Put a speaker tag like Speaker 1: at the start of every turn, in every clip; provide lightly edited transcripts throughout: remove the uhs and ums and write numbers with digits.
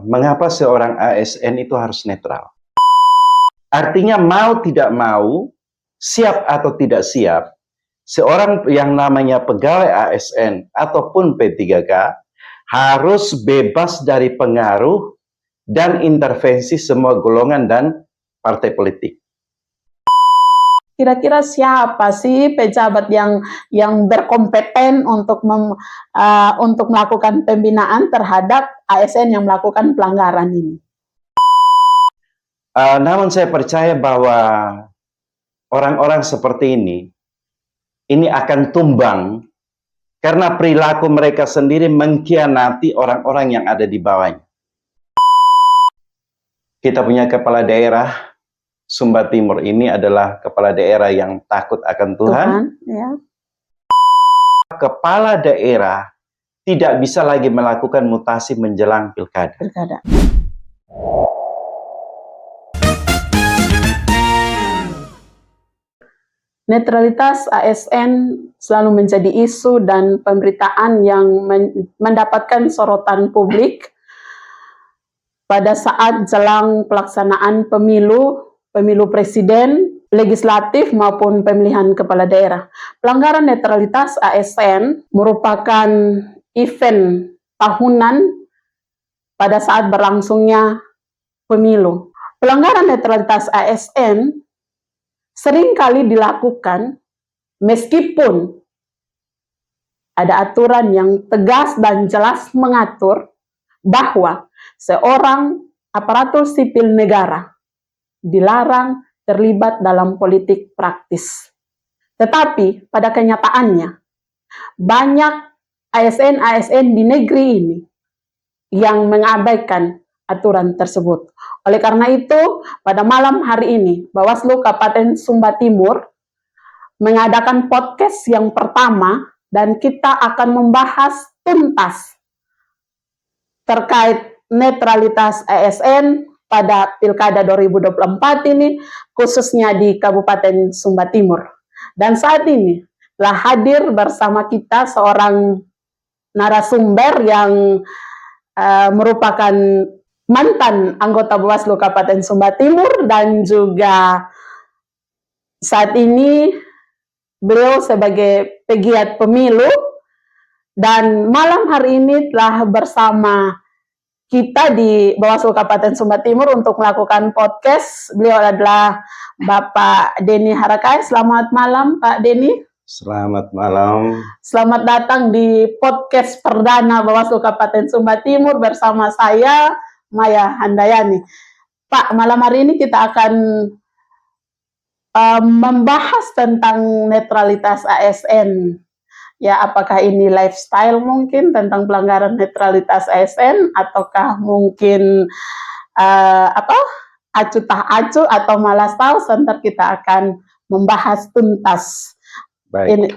Speaker 1: mengapa seorang ASN itu harus netral? Artinya mau tidak mau, siap atau tidak siap, seorang yang namanya pegawai ASN ataupun P3K harus bebas dari pengaruh dan intervensi semua golongan dan partai politik.
Speaker 2: Kira-kira siapa sih pejabat yang berkompeten untuk melakukan pembinaan terhadap ASN yang melakukan pelanggaran ini?
Speaker 1: Namun saya percaya bahwa orang-orang seperti ini akan tumbang karena perilaku mereka sendiri mengkhianati orang-orang yang ada di bawahnya. Kita punya kepala daerah Sumba Timur ini adalah kepala daerah yang takut akan Tuhan.
Speaker 2: Ya.
Speaker 1: Kepala daerah tidak bisa lagi melakukan mutasi menjelang pilkada.
Speaker 2: Netralitas ASN selalu menjadi isu dan pemberitaan yang mendapatkan sorotan publik pada saat jelang pelaksanaan pemilu presiden, legislatif maupun pemilihan kepala daerah. Pelanggaran netralitas ASN merupakan event tahunan pada saat berlangsungnya pemilu. Pelanggaran netralitas ASN seringkali dilakukan meskipun ada aturan yang tegas dan jelas mengatur bahwa seorang aparatur sipil negara dilarang terlibat dalam politik praktis. Tetapi pada kenyataannya banyak ASN-ASN di negeri ini yang mengabaikan aturan tersebut. Oleh karena itu, pada malam hari ini, Bawaslu Kabupaten Sumba Timur mengadakan podcast yang pertama dan kita akan membahas tuntas terkait netralitas ASN pada Pilkada 2024 ini, khususnya di Kabupaten Sumba Timur. Dan saat ini telah hadir bersama kita seorang narasumber yang merupakan mantan anggota Bawaslu Kabupaten Sumba Timur dan juga saat ini beliau sebagai pegiat pemilu, dan malam hari ini telah bersama kita di Bawaslu Kabupaten Sumba Timur untuk melakukan podcast. Beliau adalah Bapak Denny Harakai. Selamat malam Pak Denny.
Speaker 1: Selamat malam.
Speaker 2: Selamat datang di podcast perdana Bawaslu Kabupaten Sumba Timur bersama saya, Maya Handayani. Pak, malam hari ini kita akan membahas tentang netralitas ASN. Ya, apakah ini lifestyle mungkin tentang pelanggaran netralitas ASN, ataukah mungkin acu tak acu atau malas tahu? Sebentar kita akan membahas tuntas.
Speaker 1: Baik.
Speaker 2: Ini,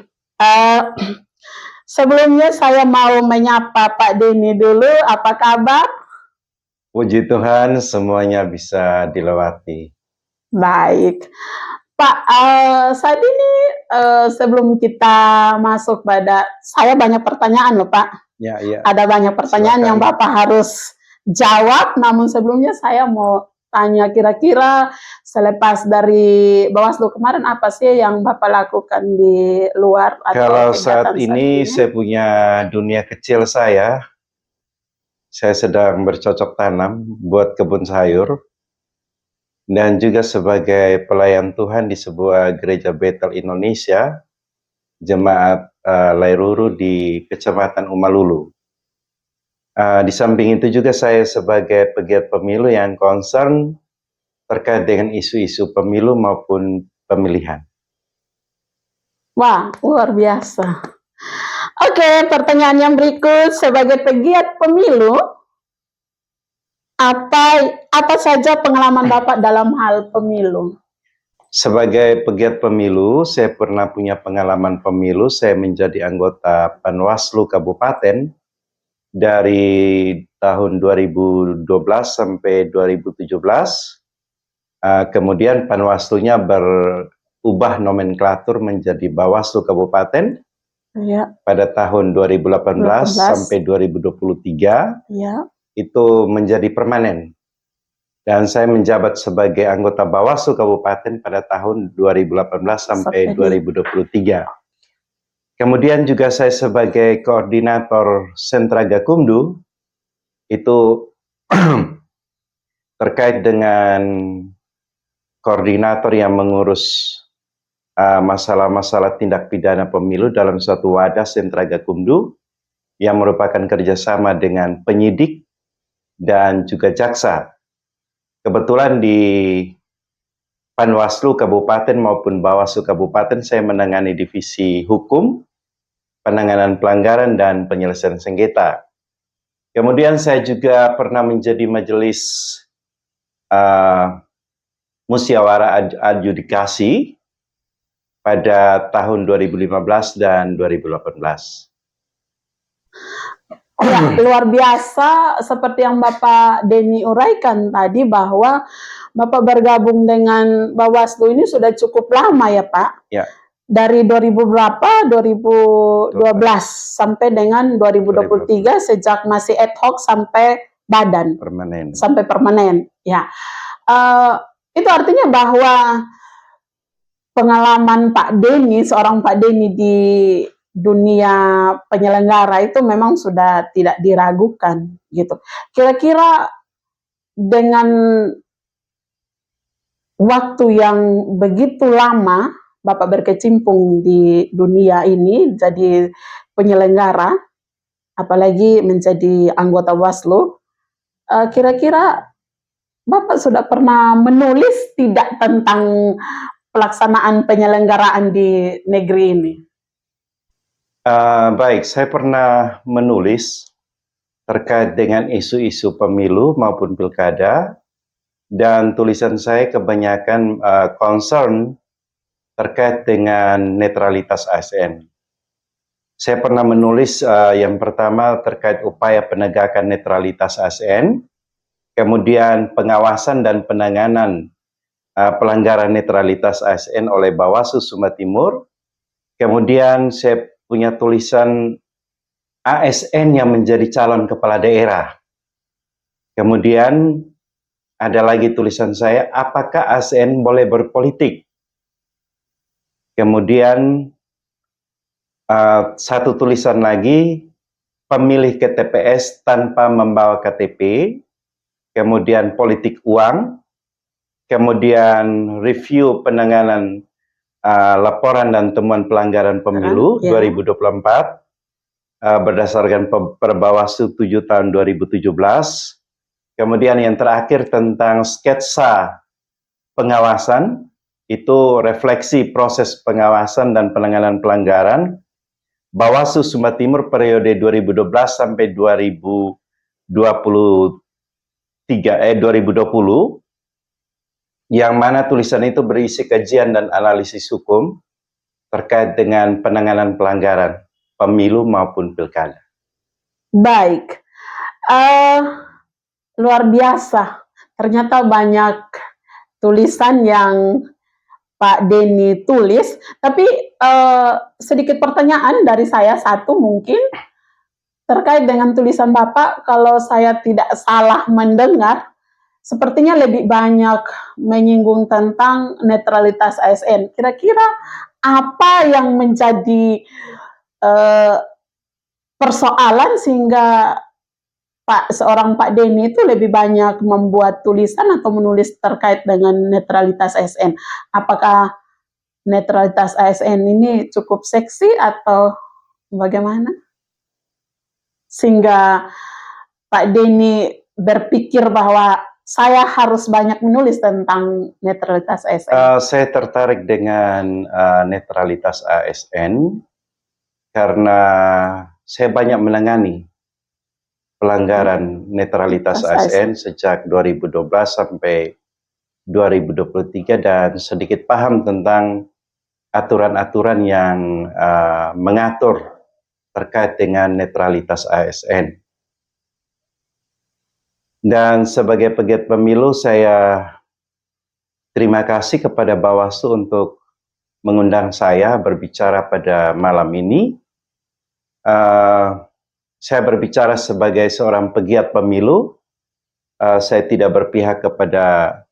Speaker 2: sebelumnya saya mau menyapa Pak Denny dulu. Apa kabar?
Speaker 1: Puji Tuhan, semuanya bisa dilewati.
Speaker 2: Baik. Pak, saat ini sebelum kita masuk pada, saya banyak pertanyaan loh Pak.
Speaker 1: Ya.
Speaker 2: Ada banyak pertanyaan. Silakan. Yang Bapak harus jawab, namun sebelumnya saya mau tanya, kira-kira selepas dari Bawaslu kemarin apa sih yang Bapak lakukan di luar?
Speaker 1: Kalau saat ini saya punya dunia kecil saya sedang bercocok tanam buat kebun sayur, dan juga sebagai pelayan Tuhan di sebuah gereja Bethel Indonesia, Jemaat Lairuru di Kecamatan Umalulu. Di samping itu juga saya sebagai pegiat pemilu yang concern terkait dengan isu-isu pemilu maupun pemilihan.
Speaker 2: Wah, luar biasa. Oke, pertanyaan yang berikut, sebagai pegiat pemilu, apa saja pengalaman Bapak dalam hal pemilu?
Speaker 1: Sebagai pegiat pemilu, saya pernah punya pengalaman pemilu. Saya menjadi anggota Panwaslu Kabupaten dari tahun 2012 sampai 2017. Kemudian Panwaslunya berubah nomenklatur menjadi Bawaslu Kabupaten pada tahun 2018 sampai 2023. itu menjadi permanen. Dan saya menjabat sebagai anggota Bawaslu Kabupaten pada tahun 2018 sampai 2023. Kemudian juga saya sebagai koordinator Sentra Gakumdu, itu terkait dengan koordinator yang mengurus masalah-masalah tindak pidana pemilu dalam suatu wadah Sentra Gakumdu yang merupakan kerjasama dengan penyidik dan juga jaksa. Kebetulan di Panwaslu Kabupaten maupun Bawaslu Kabupaten saya menangani divisi hukum, penanganan pelanggaran dan penyelesaian sengketa. Kemudian saya juga pernah menjadi majelis musyawarah adjudikasi pada tahun 2015 dan 2018.
Speaker 2: Ya, luar biasa seperti yang Bapak Denny uraikan tadi bahwa Bapak bergabung dengan Bawaslu ini sudah cukup lama ya Pak?
Speaker 1: Ya.
Speaker 2: Dari 2000 berapa? 2012 sampai dengan 2023 sejak masih ad hoc sampai badan.
Speaker 1: Permanen.
Speaker 2: Sampai permanen. Ya. Itu artinya bahwa pengalaman Pak Denny, seorang Pak Denny di dunia penyelenggara itu memang sudah tidak diragukan gitu. Kira-kira dengan waktu yang begitu lama Bapak berkecimpung di dunia ini jadi penyelenggara, apalagi menjadi anggota Bawaslu, kira-kira Bapak sudah pernah menulis tidak tentang pelaksanaan penyelenggaraan di negeri ini?
Speaker 1: Baik, saya pernah menulis terkait dengan isu-isu pemilu maupun pilkada, dan tulisan saya kebanyakan concern terkait dengan netralitas ASN. Saya pernah menulis yang pertama terkait upaya penegakan netralitas ASN, kemudian pengawasan dan penanganan pelanggaran netralitas ASN oleh Bawaslu Sumba Timur, kemudian saya punya tulisan ASN yang menjadi calon kepala daerah. Kemudian ada lagi tulisan saya, apakah ASN boleh berpolitik? Kemudian satu tulisan lagi, pemilih ke TPS tanpa membawa KTP, kemudian politik uang, kemudian review penanganan laporan dan temuan pelanggaran pemilu 2024 berdasarkan Perbawaslu 7 tahun 2017. Kemudian yang terakhir tentang sketsa pengawasan, itu refleksi proses pengawasan dan penanganan pelanggaran Bawaslu Sumba Timur periode 2012 sampai 2020, yang mana tulisan itu berisi kajian dan analisis hukum terkait dengan penanganan pelanggaran pemilu maupun pilkada.
Speaker 2: Baik, luar biasa. Ternyata banyak tulisan yang Pak Denny tulis, tapi sedikit pertanyaan dari saya satu mungkin terkait dengan tulisan Bapak, kalau saya tidak salah mendengar, sepertinya lebih banyak menyinggung tentang netralitas ASN. Kira-kira apa yang menjadi persoalan sehingga seorang Pak Denny itu lebih banyak membuat tulisan atau menulis terkait dengan netralitas ASN? Apakah netralitas ASN ini cukup seksi atau bagaimana? Sehingga Pak Denny berpikir bahwa saya harus banyak menulis tentang netralitas ASN.
Speaker 1: Saya tertarik dengan netralitas ASN karena saya banyak menangani pelanggaran netralitas ASN sejak 2012 sampai 2023 dan sedikit paham tentang aturan-aturan yang mengatur terkait dengan netralitas ASN. Dan sebagai pegiat pemilu, saya terima kasih kepada Bawaslu untuk mengundang saya berbicara pada malam ini. saya berbicara sebagai seorang pegiat pemilu. Saya tidak berpihak kepada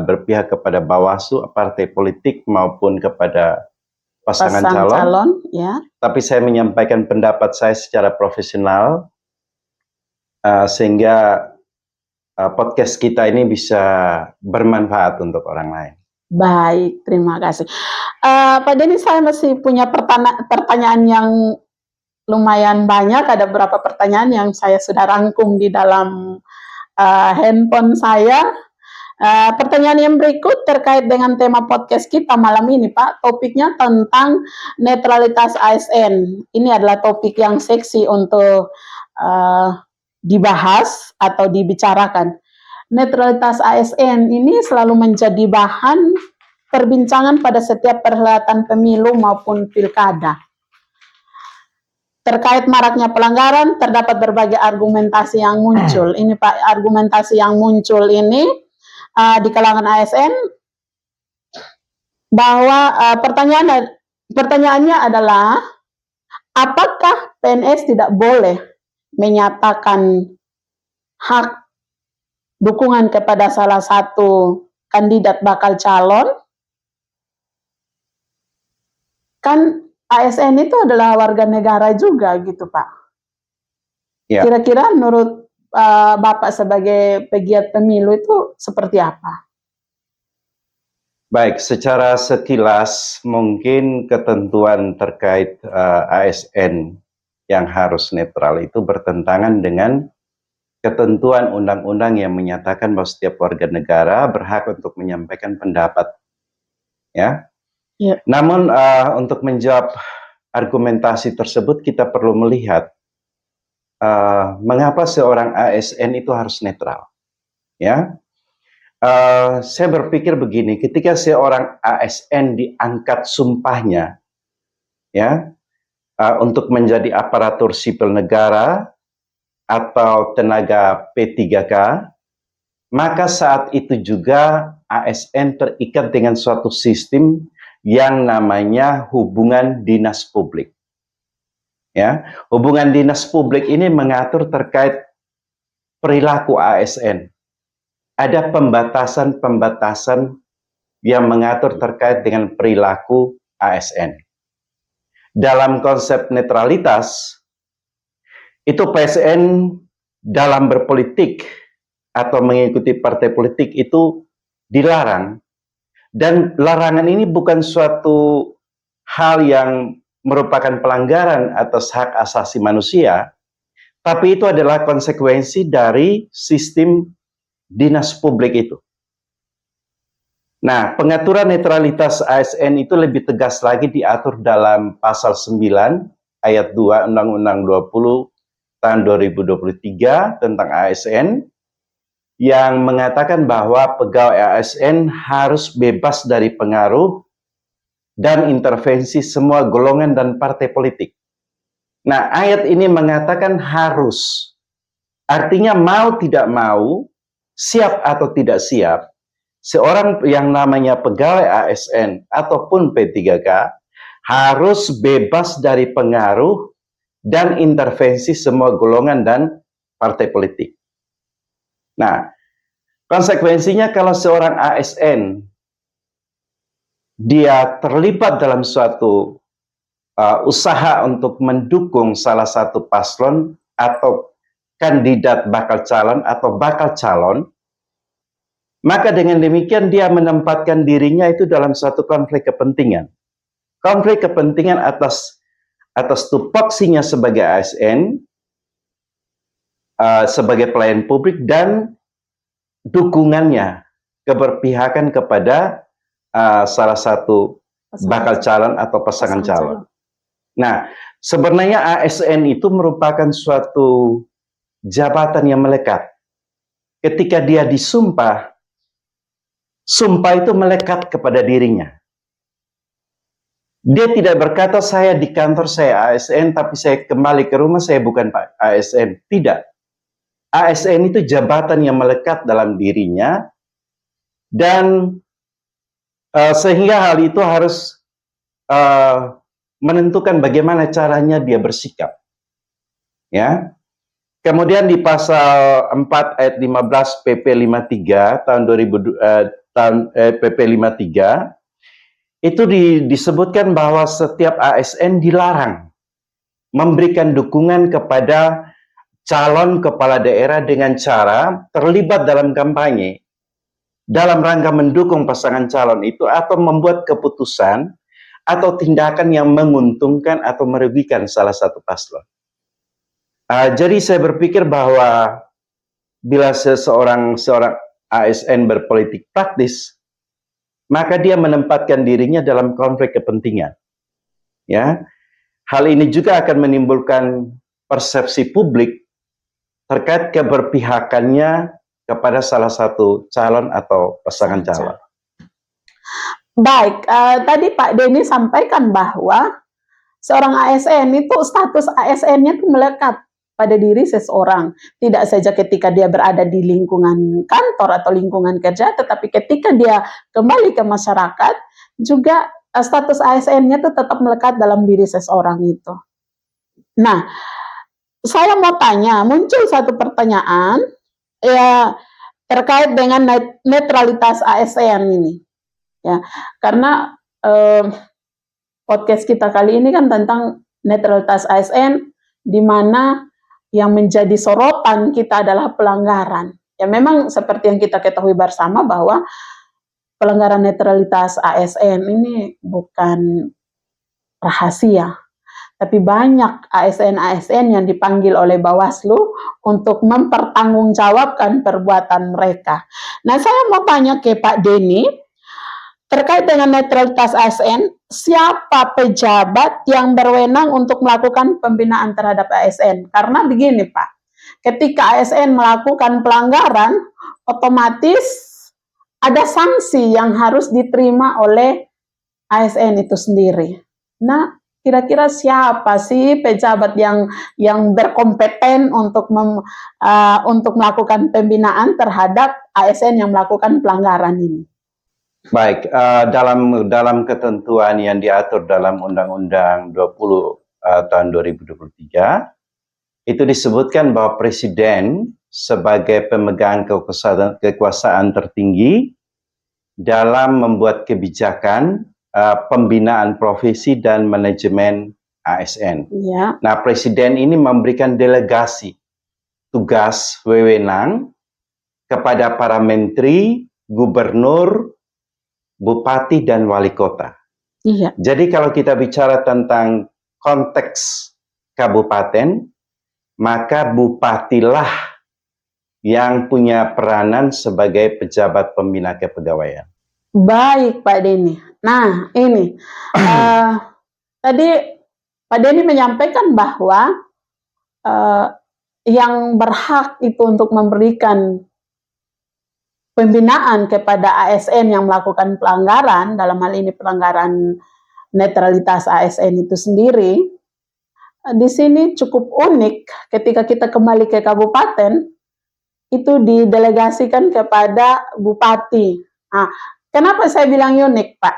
Speaker 1: berpihak kepada Bawaslu, partai politik maupun kepada pasangan
Speaker 2: Pasang
Speaker 1: calon.
Speaker 2: calon, ya.
Speaker 1: Tapi saya menyampaikan pendapat saya secara profesional sehingga podcast kita ini bisa bermanfaat untuk orang lain.
Speaker 2: Baik, terima kasih. Pak Denny, saya masih punya pertanyaan yang lumayan banyak. Ada beberapa pertanyaan yang saya sudah rangkum di dalam handphone saya. Pertanyaan yang berikut terkait dengan tema podcast kita malam ini, Pak. Topiknya tentang netralitas ASN. Ini adalah topik yang seksi untuk dibahas atau dibicarakan. Netralitas ASN ini selalu menjadi bahan perbincangan pada setiap perhelatan pemilu maupun pilkada. Terkait maraknya pelanggaran, terdapat berbagai argumentasi yang muncul. Ini Pak, argumentasi yang muncul ini di kalangan ASN bahwa pertanyaannya adalah apakah PNS tidak boleh menyatakan hak dukungan kepada salah satu kandidat bakal calon? Kan ASN itu adalah warga negara juga gitu, Pak.
Speaker 1: Ya.
Speaker 2: Kira-kira menurut Bapak sebagai pegiat pemilu itu seperti apa?
Speaker 1: Baik, secara sekilas mungkin ketentuan terkait ASN yang harus netral itu bertentangan dengan ketentuan undang-undang yang menyatakan bahwa setiap warga negara berhak untuk menyampaikan pendapat. Ya.
Speaker 2: Ya.
Speaker 1: Namun untuk menjawab argumentasi tersebut kita perlu melihat mengapa seorang ASN itu harus netral. Ya. Saya berpikir begini, ketika seorang ASN diangkat sumpahnya, ya, untuk menjadi aparatur sipil negara atau tenaga P3K, maka saat itu juga ASN terikat dengan suatu sistem yang namanya hubungan dinas publik. Ya, hubungan dinas publik ini mengatur terkait perilaku ASN. Ada pembatasan-pembatasan yang mengatur terkait dengan perilaku ASN. Dalam konsep netralitas, itu PSN dalam berpolitik atau mengikuti partai politik itu dilarang. Dan larangan ini bukan suatu hal yang merupakan pelanggaran atas hak asasi manusia, tapi itu adalah konsekuensi dari sistem dinas publik itu. Nah, pengaturan netralitas ASN itu lebih tegas lagi diatur dalam pasal 9 ayat 2 Undang-Undang 20 tahun 2023 tentang ASN yang mengatakan bahwa pegawai ASN harus bebas dari pengaruh dan intervensi semua golongan dan partai politik. Nah, ayat ini mengatakan harus. Artinya mau tidak mau, siap atau tidak siap, seorang yang namanya pegawai ASN ataupun P3K harus bebas dari pengaruh dan intervensi semua golongan dan partai politik. Nah, konsekuensinya kalau seorang ASN dia terlibat dalam suatu usaha untuk mendukung salah satu paslon atau kandidat bakal calon atau bakal calon, maka dengan demikian dia menempatkan dirinya itu dalam suatu konflik kepentingan. Konflik kepentingan atas tupoksinya sebagai ASN, sebagai pelayan publik, dan dukungannya, keberpihakan kepada salah satu bakal calon atau pasangan calon. Nah, sebenarnya ASN itu merupakan suatu jabatan yang melekat. Ketika dia disumpah, sumpah itu melekat kepada dirinya. Dia tidak berkata saya di kantor saya ASN, tapi saya kembali ke rumah saya bukan Pak ASN. Tidak. ASN itu jabatan yang melekat dalam dirinya, dan sehingga hal itu harus menentukan bagaimana caranya dia bersikap. Ya. Kemudian di pasal 4 ayat 15 PP 53 tahun 2000 PP 53 itu disebutkan bahwa setiap ASN dilarang memberikan dukungan kepada calon kepala daerah dengan cara terlibat dalam kampanye dalam rangka mendukung pasangan calon itu atau membuat keputusan atau tindakan yang menguntungkan atau merugikan salah satu paslon. Jadi saya berpikir bahwa bila seorang ASN berpolitik praktis, maka dia menempatkan dirinya dalam konflik kepentingan. Ya, hal ini juga akan menimbulkan persepsi publik terkait keberpihakannya kepada salah satu calon atau pasangan calon.
Speaker 2: Baik, tadi Pak Denny sampaikan bahwa seorang ASN itu status ASN-nya itu melekat pada diri seseorang. Tidak saja ketika dia berada di lingkungan kantor atau lingkungan kerja, tetapi ketika dia kembali ke masyarakat, juga status ASN-nya itu tetap melekat dalam diri seseorang itu. Nah, saya mau tanya, muncul satu pertanyaan ya terkait dengan netralitas ASN ini. Ya, karena podcast kita kali ini kan tentang netralitas ASN, di mana yang menjadi sorotan kita adalah pelanggaran. Ya memang seperti yang kita ketahui bersama bahwa pelanggaran netralitas ASN ini bukan rahasia, tapi banyak ASN-ASN yang dipanggil oleh Bawaslu untuk mempertanggungjawabkan perbuatan mereka. Nah, saya mau tanya ke Pak Denny, terkait dengan netralitas ASN, siapa pejabat yang berwenang untuk melakukan pembinaan terhadap ASN? Karena begini Pak, ketika ASN melakukan pelanggaran, otomatis ada sanksi yang harus diterima oleh ASN itu sendiri. Nah, kira-kira siapa sih pejabat yang berkompeten untuk melakukan pembinaan terhadap ASN yang melakukan pelanggaran ini?
Speaker 1: Baik, dalam ketentuan yang diatur dalam Undang-Undang 20 tahun 2023, itu disebutkan bahwa Presiden sebagai pemegang kekuasaan tertinggi dalam membuat kebijakan pembinaan profesi dan manajemen ASN.
Speaker 2: Ya.
Speaker 1: Nah, Presiden ini memberikan delegasi tugas wewenang kepada para menteri, gubernur, bupati dan wali kota.
Speaker 2: Iya.
Speaker 1: Jadi kalau kita bicara tentang konteks kabupaten, maka bupatilah yang punya peranan sebagai pejabat pembina kepegawaian.
Speaker 2: Baik Pak Denny. Nah ini tadi Pak Denny menyampaikan bahwa yang berhak itu untuk memberikan pembinaan kepada ASN yang melakukan pelanggaran, dalam hal ini pelanggaran netralitas ASN itu sendiri, di sini cukup unik ketika kita kembali ke kabupaten, itu didelegasikan kepada bupati. Nah, kenapa saya bilang unik, Pak?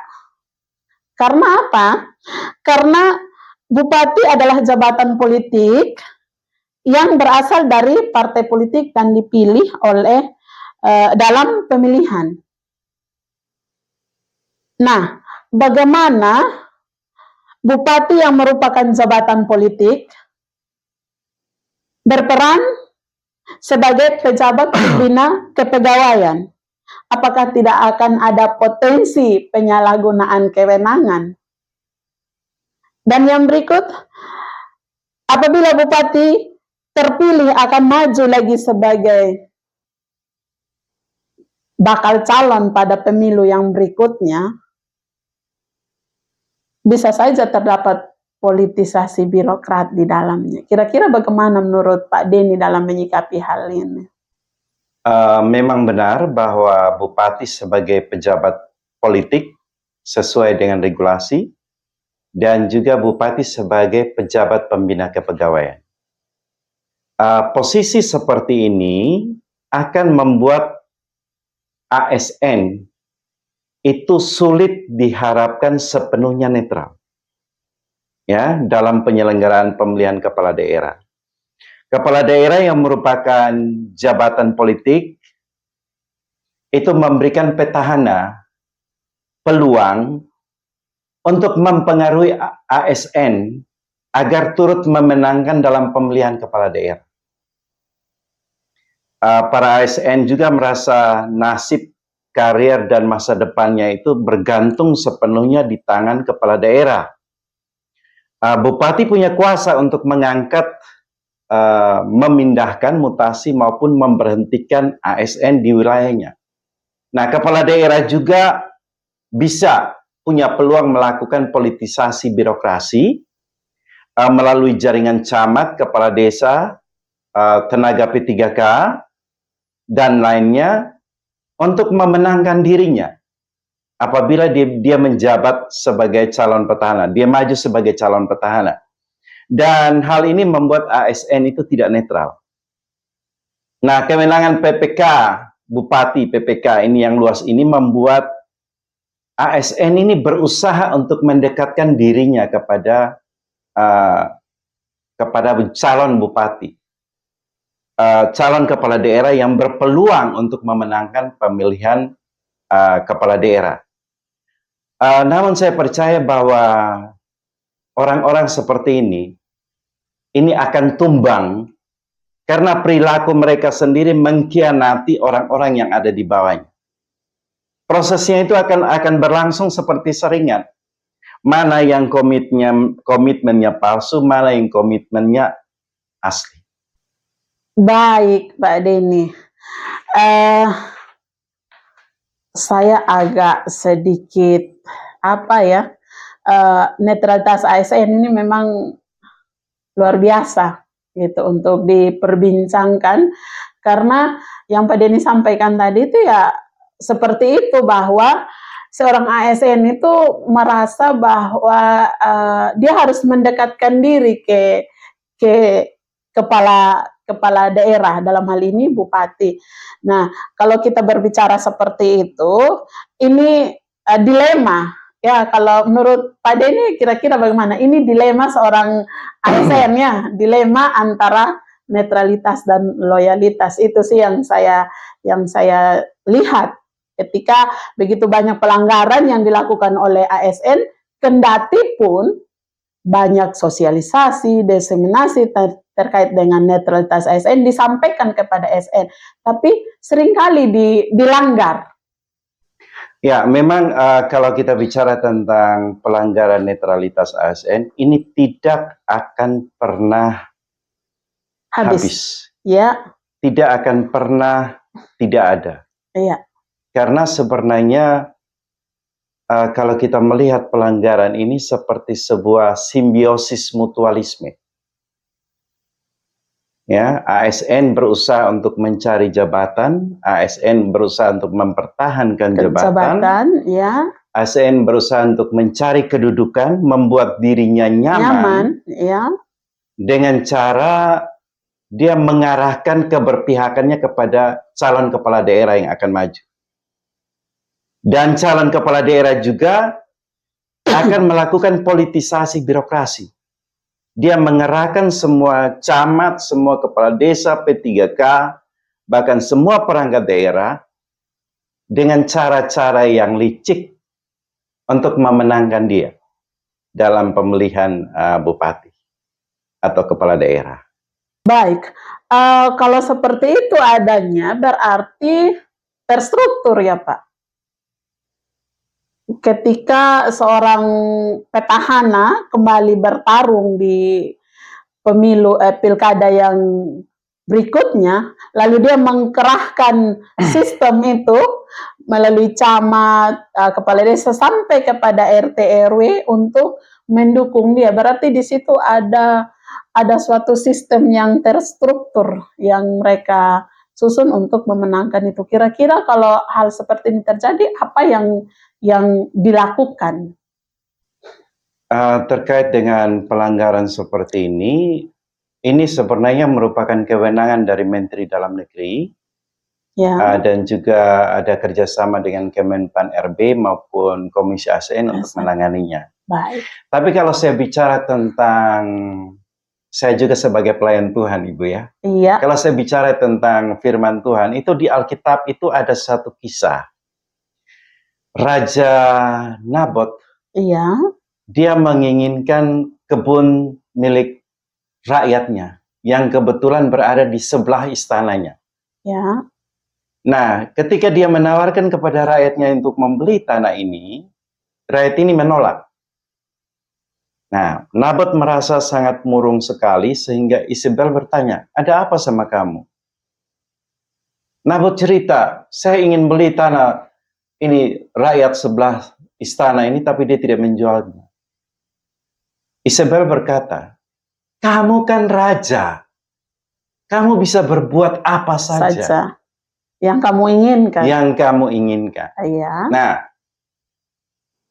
Speaker 2: Karena apa? Karena bupati adalah jabatan politik yang berasal dari partai politik dan dipilih oleh dalam pemilihan. Nah, bagaimana bupati yang merupakan jabatan politik berperan sebagai pejabat pembina kepegawaian? Apakah tidak akan ada potensi penyalahgunaan kewenangan? Dan yang berikut, apabila bupati terpilih akan maju lagi sebagai bakal calon pada pemilu yang berikutnya, bisa saja terdapat politisasi birokrat di dalamnya. Kira-kira bagaimana menurut Pak Denny dalam menyikapi hal ini?
Speaker 1: Memang benar bahwa bupati sebagai pejabat politik sesuai dengan regulasi, dan juga bupati sebagai pejabat pembina kepegawaian. Posisi seperti ini akan membuat ASN itu sulit diharapkan sepenuhnya netral, ya, dalam penyelenggaraan pemilihan kepala daerah. Kepala daerah yang merupakan jabatan politik itu memberikan petahana peluang untuk mempengaruhi ASN agar turut memenangkan dalam pemilihan kepala daerah. Para ASN juga merasa nasib, karier, dan masa depannya itu bergantung sepenuhnya di tangan kepala daerah. Bupati punya kuasa untuk mengangkat, memindahkan, mutasi, maupun memberhentikan ASN di wilayahnya. Nah, kepala daerah juga bisa punya peluang melakukan politisasi birokrasi melalui jaringan camat, kepala desa, tenaga P3K, dan lainnya untuk memenangkan dirinya apabila dia menjabat sebagai calon petahana, dia maju sebagai calon petahana. Dan hal ini membuat ASN itu tidak netral. Nah, kewenangan PPK, Bupati PPK ini yang luas ini membuat ASN ini berusaha untuk mendekatkan dirinya kepada calon bupati, calon kepala daerah yang berpeluang untuk memenangkan pemilihan kepala daerah. Namun saya percaya bahwa orang-orang seperti ini akan tumbang karena perilaku mereka sendiri mengkhianati orang-orang yang ada di bawahnya. Prosesnya itu akan berlangsung seperti seringan. Mana yang komitmennya palsu, mana yang komitmennya asli.
Speaker 2: Baik, Pak Denny. Saya agak sedikit netralitas ASN ini memang luar biasa gitu untuk diperbincangkan, karena yang Pak Denny sampaikan tadi itu ya seperti itu, bahwa seorang ASN itu merasa bahwa dia harus mendekatkan diri ke kepala daerah, dalam hal ini bupati. Nah, kalau kita berbicara seperti itu, ini dilema. Ya, kalau menurut Pak Denny kira-kira bagaimana? Ini dilema seorang ASN ya, dilema antara netralitas dan loyalitas. Itu sih yang saya lihat ketika begitu banyak pelanggaran yang dilakukan oleh ASN, kendati pun banyak sosialisasi, diseminasi terkait dengan netralitas ASN disampaikan kepada ASN, tapi seringkali dilanggar.
Speaker 1: Ya, memang kalau kita bicara tentang pelanggaran netralitas ASN, ini tidak akan pernah habis.
Speaker 2: Ya.
Speaker 1: Tidak akan pernah tidak ada.
Speaker 2: Iya.
Speaker 1: Karena sebenarnya kalau kita melihat pelanggaran ini seperti sebuah simbiosis mutualisme. Ya, ASN berusaha untuk mencari jabatan, ASN berusaha untuk mempertahankan jabatan,
Speaker 2: ya.
Speaker 1: ASN berusaha untuk mencari kedudukan, membuat dirinya nyaman,
Speaker 2: ya.
Speaker 1: Dengan cara dia mengarahkan keberpihakannya kepada calon kepala daerah yang akan maju. Dan calon kepala daerah juga akan melakukan politisasi birokrasi. Dia mengerahkan semua camat, semua kepala desa, P3K, bahkan semua perangkat daerah dengan cara-cara yang licik untuk memenangkan dia dalam pemilihan bupati atau kepala daerah.
Speaker 2: Baik, kalau seperti itu adanya berarti terstruktur ya Pak. Ketika seorang petahana kembali bertarung di pemilu pilkada yang berikutnya, lalu dia mengkerahkan sistem itu melalui camat, kepala desa sampai kepada RT RW untuk mendukung dia. Berarti di situ ada suatu sistem yang terstruktur yang mereka susun untuk memenangkan itu. Kira-kira kalau hal seperti ini terjadi, apa yang dilakukan?
Speaker 1: Terkait dengan pelanggaran seperti ini sebenarnya merupakan kewenangan dari Menteri Dalam Negeri, ya. Dan juga ada kerjasama dengan Kemenpan RB maupun Komisi ASN untuk menanganinya.
Speaker 2: Baik.
Speaker 1: Tapi kalau saya bicara tentang saya juga sebagai pelayan Tuhan, Ibu ya.
Speaker 2: Iya,
Speaker 1: Kalau saya bicara tentang firman Tuhan, itu di Alkitab itu ada satu kisah. Raja Nabot,
Speaker 2: iya,
Speaker 1: dia menginginkan kebun milik rakyatnya yang kebetulan berada di sebelah istananya.
Speaker 2: ya,
Speaker 1: Nah, ketika dia menawarkan kepada rakyatnya untuk membeli tanah ini, rakyat ini menolak. Nah, Nabot merasa sangat murung sekali sehingga Isabel bertanya, "Ada apa sama kamu?" Nabot cerita, "Saya ingin beli tanah ini rakyat sebelah istana ini tapi dia tidak menjualnya." Isabel berkata, "Kamu kan raja. Kamu bisa berbuat apa saja
Speaker 2: saja. Yang kamu inginkan.
Speaker 1: yang kamu inginkan."
Speaker 2: Iya,
Speaker 1: Nah,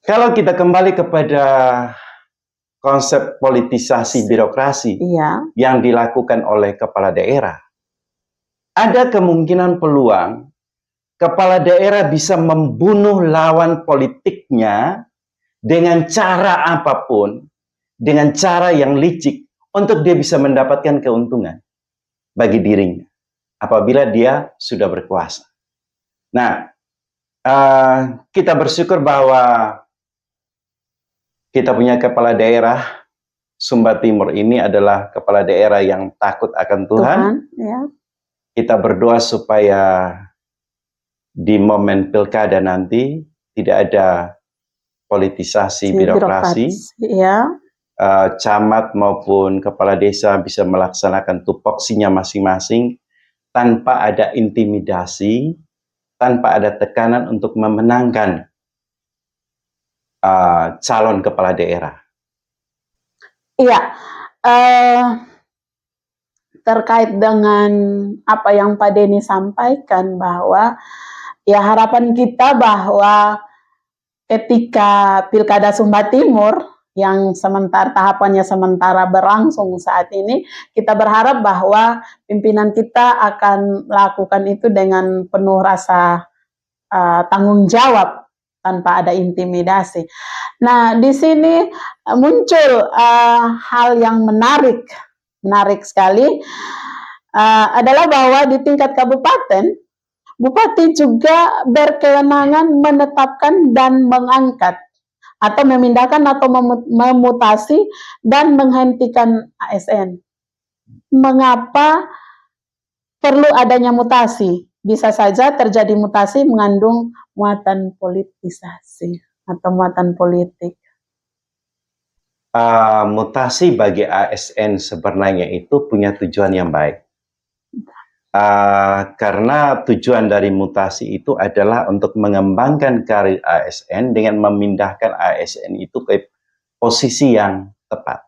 Speaker 1: kalau kita kembali kepada konsep politisasi birokrasi
Speaker 2: iya,
Speaker 1: yang dilakukan oleh kepala daerah, ada kemungkinan peluang kepala daerah bisa membunuh lawan politiknya dengan cara apapun, dengan cara yang licik, untuk dia bisa mendapatkan keuntungan bagi dirinya apabila dia sudah berkuasa. Nah, kita bersyukur bahwa kita punya kepala daerah Sumba Timur ini adalah kepala daerah yang takut akan Tuhan.
Speaker 2: ya,
Speaker 1: Kita berdoa supaya di momen pilkada nanti tidak ada politisasi birokrasi.
Speaker 2: Ya,
Speaker 1: Camat maupun kepala desa bisa melaksanakan tupoksinya masing-masing tanpa ada intimidasi, tanpa ada tekanan untuk memenangkan calon kepala daerah.
Speaker 2: iya. Terkait dengan apa yang Pak Denny sampaikan bahwa ya harapan kita bahwa ketika Pilkada Sumba Timur yang tahapannya sementara berlangsung saat ini, kita berharap bahwa pimpinan kita akan lakukan itu dengan penuh rasa tanggung jawab tanpa ada intimidasi. Nah, di sini muncul hal yang menarik sekali, adalah bahwa di tingkat kabupaten, bupati juga berkewenangan menetapkan dan mengangkat atau memindahkan atau memutasi dan menghentikan ASN. Mengapa perlu adanya mutasi? Bisa saja terjadi mutasi mengandung muatan politisasi atau muatan politik.
Speaker 1: Mutasi bagi ASN sebenarnya itu punya tujuan yang baik. Karena tujuan dari mutasi itu adalah untuk mengembangkan karir ASN dengan memindahkan ASN itu ke posisi yang tepat.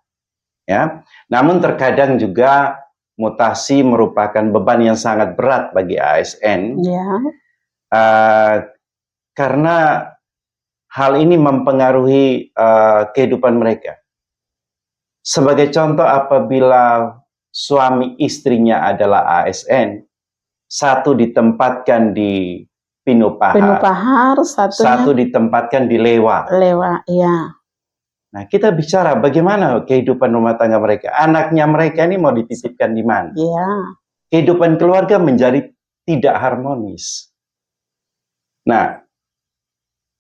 Speaker 1: Ya. Namun terkadang juga mutasi merupakan beban yang sangat berat bagi ASN.
Speaker 2: Ya.
Speaker 1: Karena hal ini mempengaruhi kehidupan mereka. Sebagai contoh, apabila suami istrinya adalah ASN, satu ditempatkan di Pinupahar, satu ditempatkan di Lewa.
Speaker 2: Iya.
Speaker 1: Nah, kita bicara bagaimana kehidupan rumah tangga mereka. Anaknya mereka ini mau dititipkan di mana?
Speaker 2: Iya.
Speaker 1: Kehidupan keluarga menjadi tidak harmonis. Nah,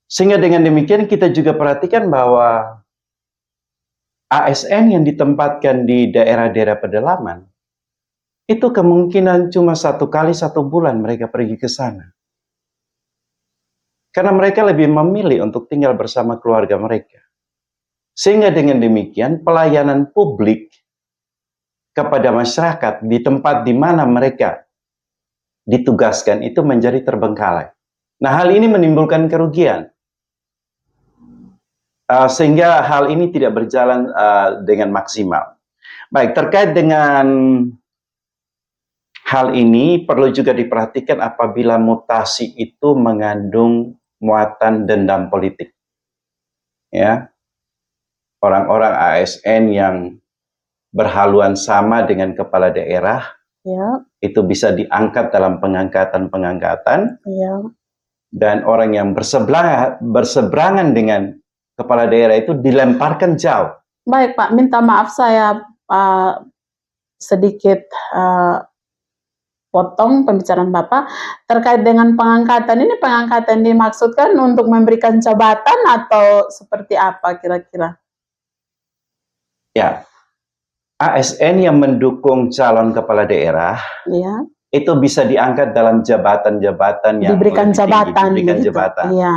Speaker 1: sehingga dengan demikian kita juga perhatikan bahwa ASN yang ditempatkan di daerah-daerah pedalaman, itu kemungkinan cuma 1 kali 1 bulan mereka pergi ke sana. Karena mereka lebih memilih untuk tinggal bersama keluarga mereka. Sehingga dengan demikian pelayanan publik kepada masyarakat di tempat di mana mereka ditugaskan itu menjadi terbengkalai. Nah, hal ini menimbulkan kerugian. Sehingga hal ini tidak berjalan dengan maksimal. Baik, terkait dengan hal ini perlu juga diperhatikan apabila mutasi itu mengandung muatan dendam politik. Ya. Orang-orang ASN yang berhaluan sama dengan kepala daerah, ya, itu bisa diangkat dalam pengangkatan, ya. Dan orang yang berseberangan dengan kepala daerah itu dilemparkan jauh.
Speaker 2: Baik Pak, minta maaf saya sedikit potong pembicaraan Bapak terkait dengan pengangkatan. Ini pengangkatan dimaksudkan untuk memberikan jabatan atau seperti apa kira-kira?
Speaker 1: Ya, ASN yang mendukung calon kepala daerah
Speaker 2: Ya,
Speaker 1: itu bisa diangkat dalam jabatan-jabatan yang
Speaker 2: diberikan
Speaker 1: lebih tinggi,
Speaker 2: jabatan
Speaker 1: diberikan
Speaker 2: begitu.
Speaker 1: jabatan.
Speaker 2: Iya,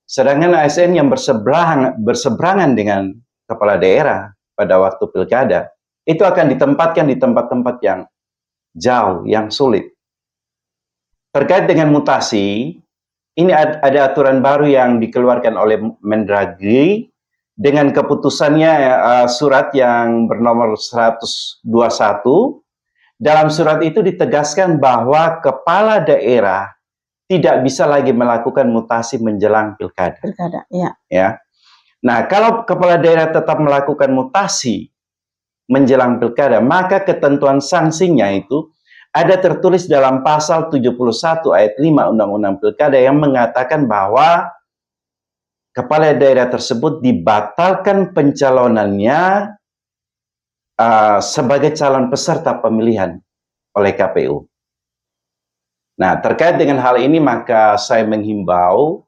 Speaker 1: Sedangkan ASN yang berseberangan dengan kepala daerah pada waktu pilkada, itu akan ditempatkan di tempat-tempat yang jauh, yang sulit. Terkait dengan mutasi, ini ada aturan baru yang dikeluarkan oleh Mendagri dengan keputusannya surat yang bernomor 121. Dalam surat itu ditegaskan bahwa kepala daerah tidak bisa lagi melakukan mutasi menjelang pilkada.
Speaker 2: pilkada. Iya.
Speaker 1: Ya. Nah, kalau kepala daerah tetap melakukan mutasi menjelang pilkada, maka ketentuan sanksinya itu ada tertulis dalam pasal 71 ayat 5 Undang-Undang Pilkada yang mengatakan bahwa kepala daerah tersebut dibatalkan pencalonannya sebagai calon peserta pemilihan oleh KPU. Nah, terkait dengan hal ini maka saya menghimbau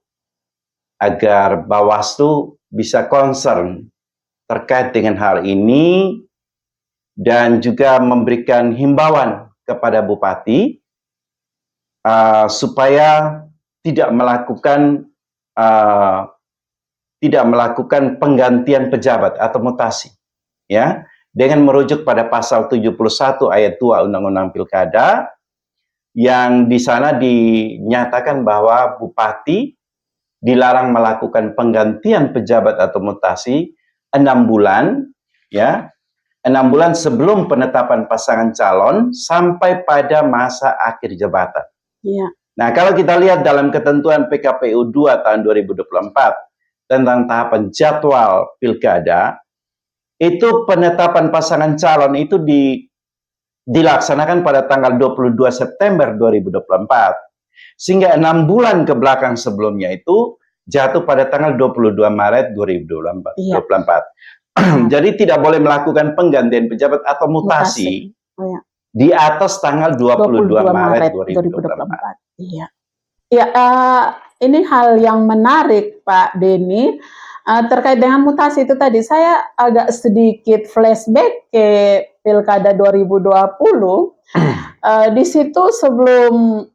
Speaker 1: agar Bawaslu bisa concern terkait dengan hal ini dan juga memberikan himbauan kepada bupati supaya tidak melakukan penggantian pejabat atau mutasi, ya, dengan merujuk pada pasal 71 ayat 2 Undang-Undang Pilkada yang di sana dinyatakan bahwa bupati dilarang melakukan penggantian pejabat atau mutasi 6 bulan, ya, 6 bulan sebelum penetapan pasangan calon sampai pada masa akhir jabatan.
Speaker 2: Iya.
Speaker 1: Nah, kalau kita lihat dalam ketentuan PKPU 2 tahun 2024 tentang tahapan jadwal pilkada, itu penetapan pasangan calon itu dilaksanakan pada tanggal 22 September 2024. Sehingga 6 bulan ke belakang sebelumnya itu jatuh pada tanggal 22 Maret 2024.
Speaker 2: Iya.
Speaker 1: Jadi tidak boleh melakukan penggantian pejabat atau mutasi.
Speaker 2: Oh, ya.
Speaker 1: Di atas tanggal 22 Maret 2024.
Speaker 2: Iya. Ya, ini hal yang menarik Pak Denny. Terkait dengan mutasi itu tadi, saya agak sedikit flashback ke Pilkada 2020. Di situ sebelum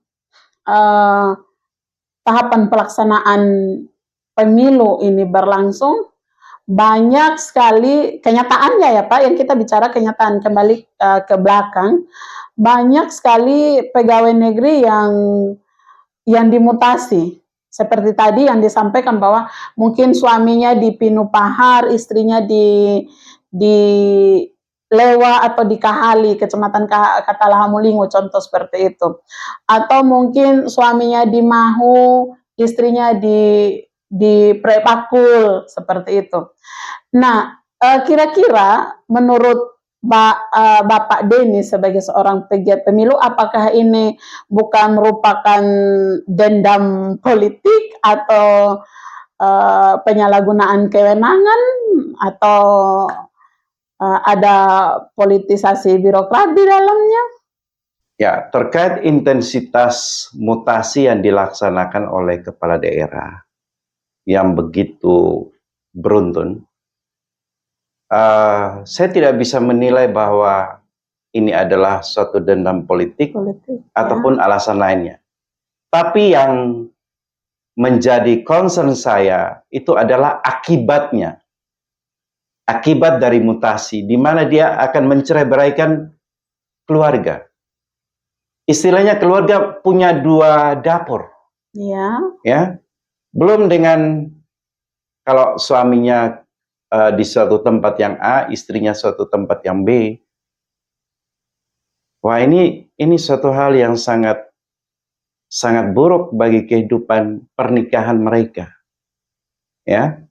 Speaker 2: tahapan pelaksanaan pemilu ini berlangsung, banyak sekali kenyataannya ya Pak, yang kita bicara kenyataan kembali ke belakang, banyak sekali pegawai negeri yang dimutasi. Seperti tadi yang disampaikan bahwa mungkin suaminya di Pinupahar, istrinya di Lewa atau di Kahali, Kecamatan Katalahamulingo, contoh seperti itu. Atau mungkin suaminya di Mahu, istrinya di Prepakul, seperti itu. Nah, kira-kira menurut Bapak Denny sebagai seorang pegiat pemilu, apakah ini bukan merupakan dendam politik atau penyalahgunaan kewenangan atau ada politisasi birokrat di dalamnya?
Speaker 1: Ya, terkait intensitas mutasi yang dilaksanakan oleh kepala daerah yang begitu beruntun, saya tidak bisa menilai bahwa ini adalah suatu dendam politik ataupun alasan lainnya. Tapi yang menjadi concern saya itu adalah akibatnya. Akibat dari mutasi, di mana dia akan mencerai-beraikan keluarga. Istilahnya keluarga punya 2 dapur. Ya. Belum dengan kalau suaminya di suatu tempat yang A, istrinya suatu tempat yang B. Wah, ini suatu hal yang sangat buruk bagi kehidupan pernikahan mereka. Ya.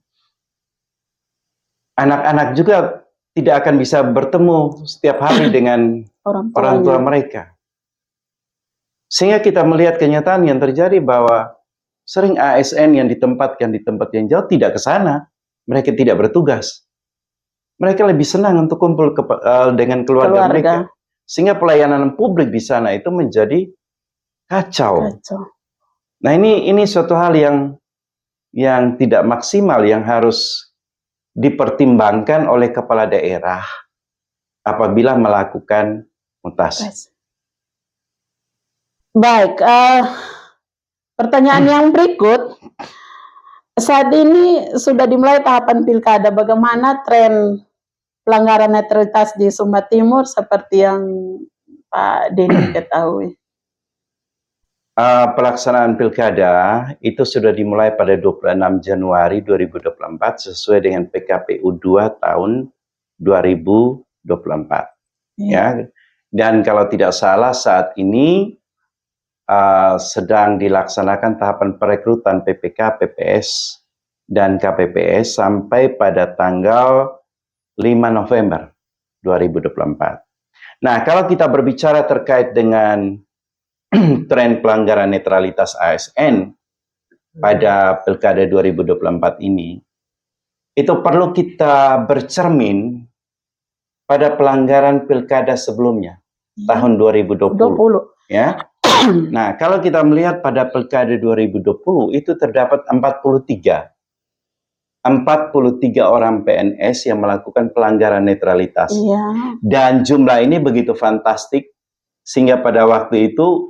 Speaker 1: Anak-anak juga tidak akan bisa bertemu setiap hari dengan orang tua mereka. Sehingga kita melihat kenyataan yang terjadi bahwa sering ASN yang ditempatkan di tempat yang jauh tidak ke sana. Mereka tidak bertugas. Mereka lebih senang untuk kumpul dengan keluarga mereka. sehingga pelayanan publik di sana itu menjadi kacau.
Speaker 2: Kacau.
Speaker 1: Nah, ini suatu hal yang tidak maksimal, yang harus dipertimbangkan oleh kepala daerah apabila melakukan mutasi.
Speaker 2: Baik, pertanyaan yang berikut, saat ini sudah dimulai tahapan pilkada, bagaimana tren pelanggaran netralitas di Sumba Timur seperti yang Pak Denny ketahui?
Speaker 1: Pelaksanaan pilkada itu sudah dimulai pada 26 Januari 2024 sesuai dengan PKPU 2 tahun 2024. Ya. Dan kalau tidak salah saat ini sedang dilaksanakan tahapan perekrutan PPK, PPS, dan KPPS sampai pada tanggal 5 November 2024. Nah, kalau kita berbicara terkait dengan tren pelanggaran netralitas ASN pada Pilkada 2024 ini, itu perlu kita bercermin pada pelanggaran pilkada sebelumnya, tahun 2020. Ya. Nah, kalau kita melihat pada Pilkada 2020 itu terdapat 43 orang PNS yang melakukan pelanggaran netralitas. Dan jumlah ini begitu fantastik sehingga pada waktu itu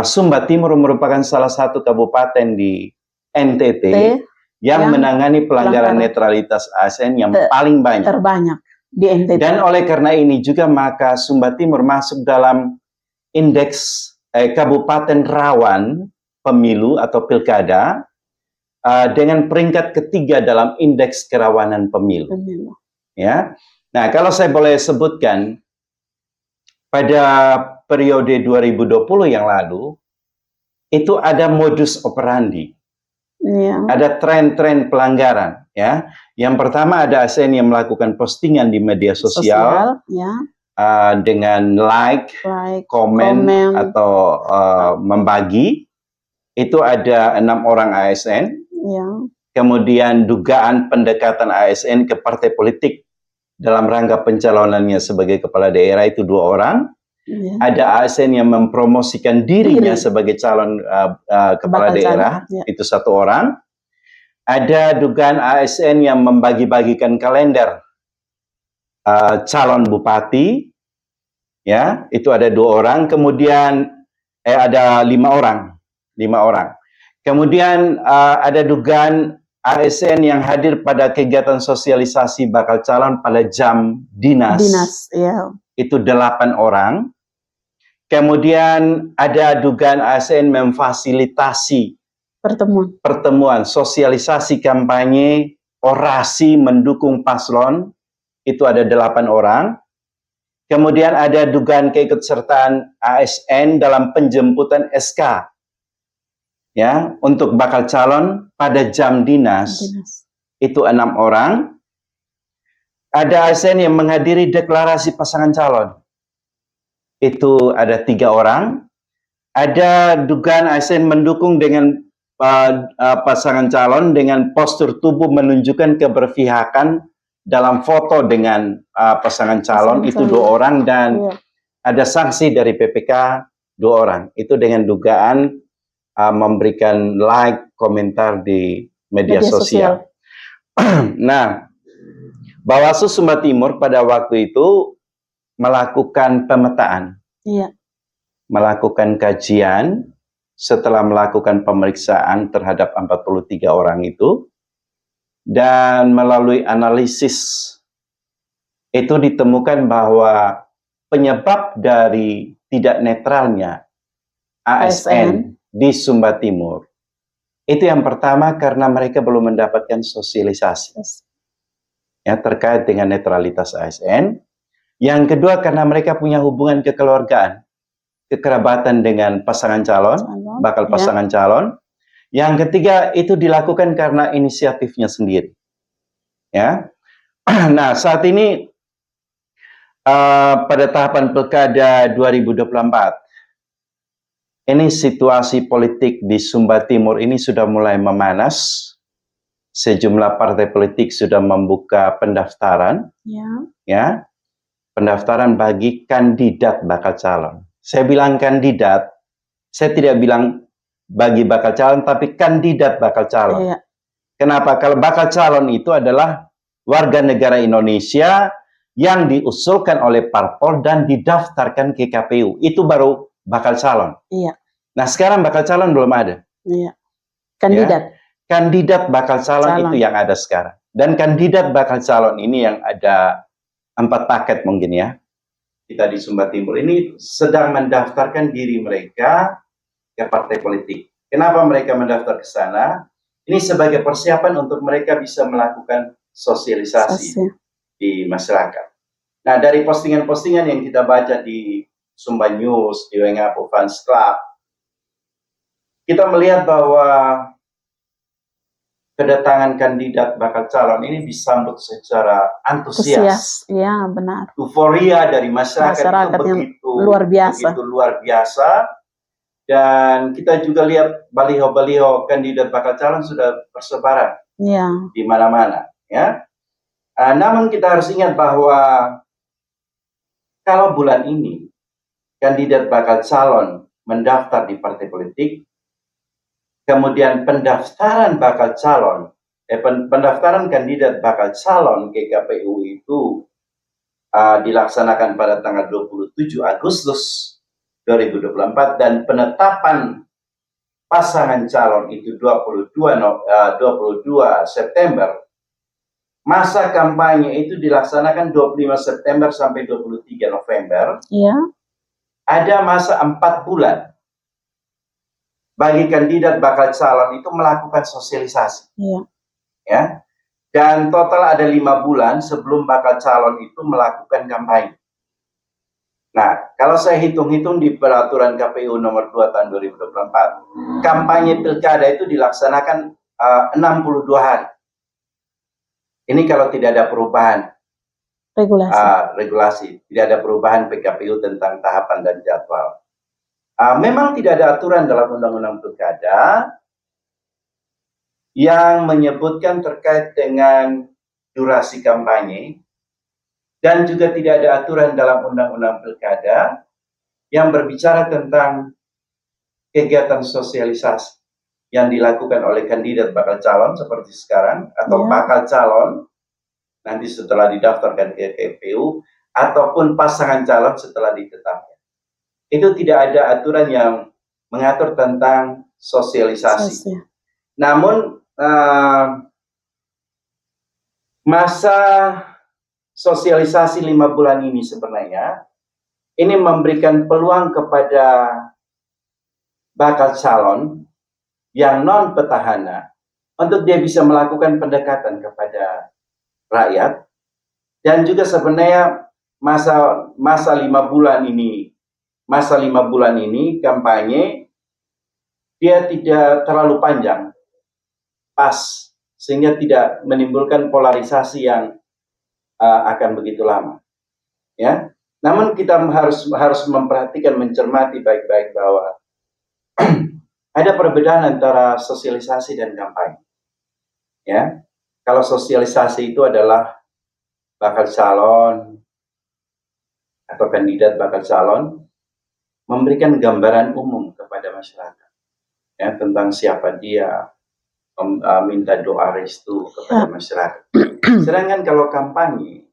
Speaker 1: Sumba Timur merupakan salah satu kabupaten di NTT yang menangani pelanggaran netralitas ASN yang paling banyak.
Speaker 2: Terbanyak di NTT.
Speaker 1: Dan oleh karena ini juga maka Sumba Timur masuk dalam indeks kabupaten rawan pemilu atau pilkada dengan peringkat ketiga dalam indeks kerawanan pemilu. Ya. Nah, kalau saya boleh sebutkan, pada periode 2020 yang lalu itu ada modus operandi, ada tren-tren pelanggaran. Ya, yang pertama ada ASN yang melakukan postingan di media sosial. Dengan like, komen, atau membagi, itu ada 6 orang ASN. Kemudian dugaan pendekatan ASN ke partai politik dalam rangka pencalonannya sebagai kepala daerah itu 2 orang. Ada ASN yang mempromosikan dirinya sebagai calon kepala daerah, itu 1 orang. Ada dugaan ASN yang membagi-bagikan kalender calon bupati, ya, itu ada 2 orang. Kemudian ada 5 orang. Kemudian ada dugaan ASN yang hadir pada kegiatan sosialisasi bakal calon pada jam dinas. Itu 8 orang. Kemudian ada dugaan ASN memfasilitasi pertemuan, sosialisasi kampanye, orasi mendukung paslon, itu ada 8 orang. Kemudian ada dugaan keikutsertaan ASN dalam penjemputan SK, ya, untuk bakal calon pada jam dinas, itu 6 orang. Ada ASN yang menghadiri deklarasi pasangan calon, itu ada 3 orang. Ada dugaan ASN mendukung dengan pasangan calon dengan postur tubuh menunjukkan keberpihakan dalam foto dengan pasangan calon, itu 2 orang. Dan ada sanksi dari PPK 2 orang, itu dengan dugaan memberikan like, komentar di media sosial. Nah, Bawaslu Sumba Timur pada waktu itu melakukan pemetaan, melakukan kajian setelah melakukan pemeriksaan terhadap 43 orang itu, dan melalui analisis itu ditemukan bahwa penyebab dari tidak netralnya ASN di Sumba Timur itu yang pertama karena mereka belum mendapatkan sosialisasi, ya, terkait dengan netralitas ASN. Yang kedua karena mereka punya hubungan kekeluargaan, kekerabatan dengan pasangan calon, bakal pasangan calon. Yang ketiga itu dilakukan karena inisiatifnya sendiri, ya. Nah, saat ini pada tahapan pilkada 2024 ini situasi politik di Sumba Timur ini sudah mulai memanas. Sejumlah partai politik sudah membuka pendaftaran, ya. pendaftaran bagi kandidat bakal calon. Saya bilang kandidat, saya tidak bilang bagi bakal calon, tapi kandidat bakal calon.
Speaker 2: Iya.
Speaker 1: Kenapa? Kalau bakal calon itu adalah warga negara Indonesia yang diusulkan oleh parpol dan didaftarkan ke KPU. Itu baru bakal calon.
Speaker 2: Iya.
Speaker 1: Nah, sekarang bakal calon belum ada.
Speaker 2: Iya. Kandidat.
Speaker 1: Ya? Kandidat bakal calon itu yang ada sekarang. Dan kandidat bakal calon ini yang ada 4 paket mungkin ya. Kita di Sumba Timur ini sedang mendaftarkan diri mereka ke partai politik. Kenapa mereka mendaftar ke sana? Ini sebagai persiapan untuk mereka bisa melakukan sosialisasi di masyarakat. Nah, dari postingan-postingan yang kita baca di Sumba News, di Wengapu Fans Club, kita melihat bahwa kedatangan kandidat bakal calon ini disambut secara antusias.
Speaker 2: Iya, benar.
Speaker 1: Euforia dari masyarakat itu begitu luar biasa. Dan kita juga lihat baliho-baliho kandidat bakal calon sudah bersebaran di mana-mana. Ya. Namun kita harus ingat bahwa kalau bulan ini kandidat bakal calon mendaftar di partai politik, kemudian pendaftaran bakal calon, pendaftaran kandidat bakal calon ke KPU itu dilaksanakan pada tanggal 27 Agustus 2024 dan penetapan pasangan calon itu 22 September. Masa kampanye itu dilaksanakan 25 September sampai 23 November.
Speaker 2: Iya.
Speaker 1: Ada masa 4 bulan bagi kandidat bakal calon itu melakukan sosialisasi.
Speaker 2: Iya.
Speaker 1: Ya. Dan total ada 5 bulan sebelum bakal calon itu melakukan kampanye. Nah, kalau saya hitung-hitung di peraturan KPU nomor 2 tahun 2024, kampanye pilkada itu dilaksanakan 62 hari. Ini kalau tidak ada perubahan regulasi, tidak ada perubahan PKPU tentang tahapan dan jadwal. Memang tidak ada aturan dalam Undang-Undang Pilkada yang menyebutkan terkait dengan durasi kampanye, dan juga tidak ada aturan dalam Undang-Undang Pilkada yang berbicara tentang kegiatan sosialisasi yang dilakukan oleh kandidat bakal calon seperti sekarang, atau bakal calon nanti setelah didaftarkan ke KPU, ataupun pasangan calon setelah ditetapkan. Itu tidak ada aturan yang mengatur tentang sosialisasi. Namun masa sosialisasi 5 bulan ini sebenarnya ini memberikan peluang kepada bakal calon yang non petahana untuk dia bisa melakukan pendekatan kepada rakyat, dan juga sebenarnya masa 5 bulan ini kampanye dia tidak terlalu panjang, pas, sehingga tidak menimbulkan polarisasi yang akan begitu lama, ya. Namun kita harus memperhatikan, mencermati baik-baik bahwa ada perbedaan antara sosialisasi dan kampanye, ya. Kalau sosialisasi itu adalah bakal calon atau kandidat bakal calon memberikan gambaran umum kepada masyarakat, ya, tentang siapa dia, minta doa restu kepada masyarakat. Sedangkan kalau kampanye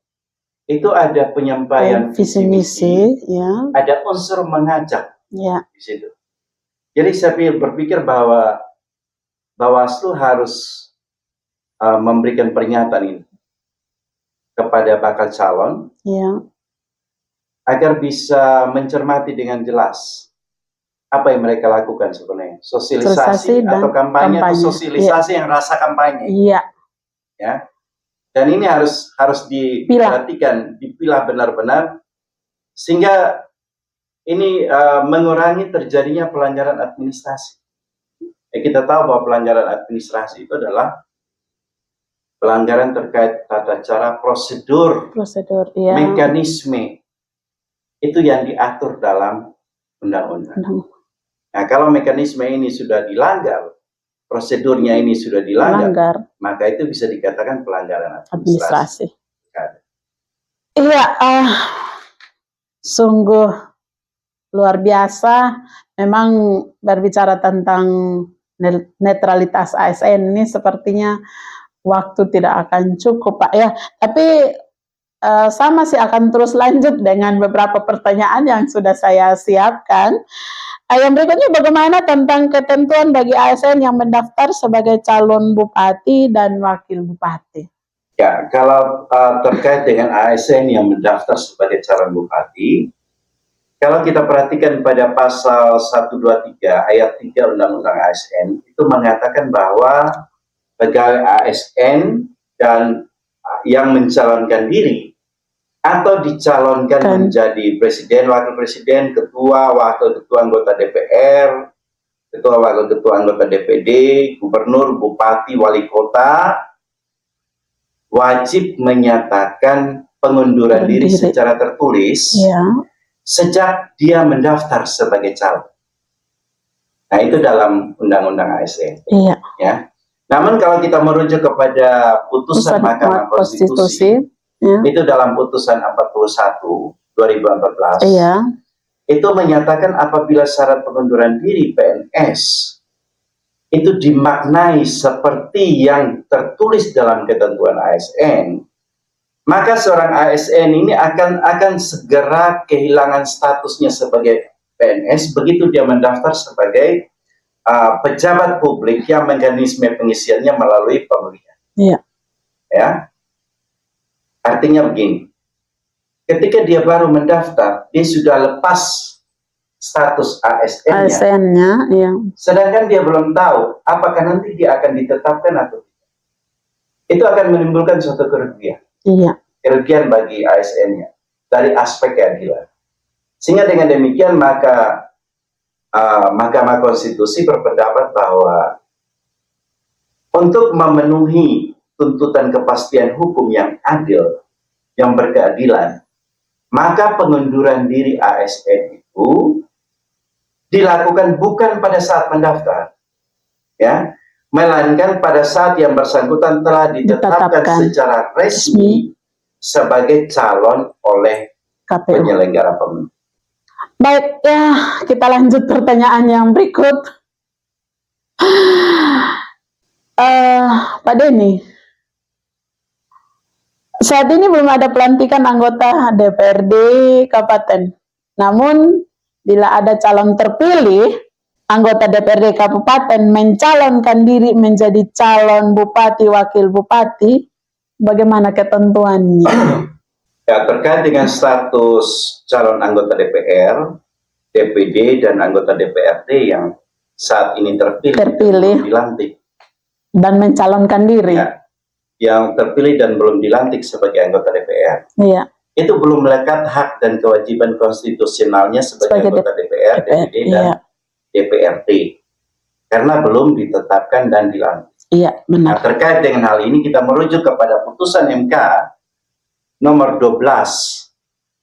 Speaker 1: itu ada penyampaian visi misi, ya. Ada unsur mengajak, ya, di situ. Jadi saya berpikir bahwa Bawaslu harus memberikan pernyataan ini kepada bakal calon, ya, agar bisa mencermati dengan jelas apa yang mereka lakukan sebenarnya, sosialisasi atau kampanye, atau sosialisasi yang rasa kampanye. Iya. Ya. Dan ini harus diperhatikan, dipilah benar-benar, sehingga ini mengurangi terjadinya pelanggaran administrasi. Kita tahu bahwa pelanggaran administrasi itu adalah pelanggaran terkait tata cara, prosedur, ya, mekanisme itu yang diatur dalam undang-undang. Nah, kalau mekanisme ini sudah dilanggar, prosedurnya ini sudah dilanggar, maka itu bisa dikatakan pelanggaran administrasi. Iya,
Speaker 2: Sungguh luar biasa. Memang berbicara tentang netralitas ASN ini sepertinya waktu tidak akan cukup, Pak ya. Tapi saya masih akan terus lanjut dengan beberapa pertanyaan yang sudah saya siapkan. Yang berikutnya, bagaimana tentang ketentuan bagi ASN yang mendaftar sebagai calon bupati dan wakil bupati?
Speaker 1: Ya, kalau terkait dengan ASN yang mendaftar sebagai calon bupati, kalau kita perhatikan pada pasal 123 ayat 3 Undang-Undang ASN, itu mengatakan bahwa pegawai ASN dan yang mencalonkan diri atau dicalonkan menjadi presiden, wakil presiden, ketua, wakil ketua anggota DPR, ketua wakil ketua anggota DPD, gubernur, bupati, wali kota, wajib menyatakan pengunduran diri secara tertulis sejak dia mendaftar sebagai calon. Nah, itu dalam Undang-Undang ASN. Ya. Namun kalau kita merujuk kepada putusan Mahkamah Konstitusi, itu dalam putusan 41 2014, itu menyatakan apabila syarat pengunduran diri PNS itu dimaknai seperti yang tertulis dalam ketentuan ASN, maka seorang ASN ini akan segera kehilangan statusnya sebagai PNS begitu dia mendaftar sebagai pejabat publik yang mekanisme pengisiannya melalui pemilihan. Ya, artinya begini, ketika dia baru mendaftar, dia sudah lepas status ASN-nya, sedangkan dia belum tahu apakah nanti dia akan ditetapkan atau tidak. Itu akan menimbulkan suatu kerugian. Kerugian bagi ASN-nya dari aspek keadilan. Sehingga dengan demikian maka Mahkamah Konstitusi berpendapat bahwa untuk memenuhi tuntutan kepastian hukum yang adil, yang berkeadilan, maka pengunduran diri ASN itu dilakukan bukan pada saat mendaftar, ya, melainkan pada saat yang bersangkutan telah ditetapkan secara resmi sebagai calon oleh KPU, penyelenggara pemilu.
Speaker 2: Baik, ya, kita lanjut pertanyaan yang berikut. Pak Denny, saat ini belum ada pelantikan anggota DPRD Kabupaten. Namun, bila ada calon terpilih, anggota DPRD Kabupaten mencalonkan diri menjadi calon bupati, wakil bupati, bagaimana ketentuannya?
Speaker 1: Ya, terkait dengan status calon anggota DPR, DPD, dan anggota DPRD yang saat ini terpilih dilantik
Speaker 2: dan mencalonkan diri,
Speaker 1: ya, yang terpilih dan belum dilantik sebagai anggota DPR, itu belum melekat hak dan kewajiban konstitusionalnya sebagai anggota DPR, DPD, dan DPRD, karena belum ditetapkan dan dilantik. Nah, terkait dengan hal ini kita merujuk kepada putusan MK nomor 12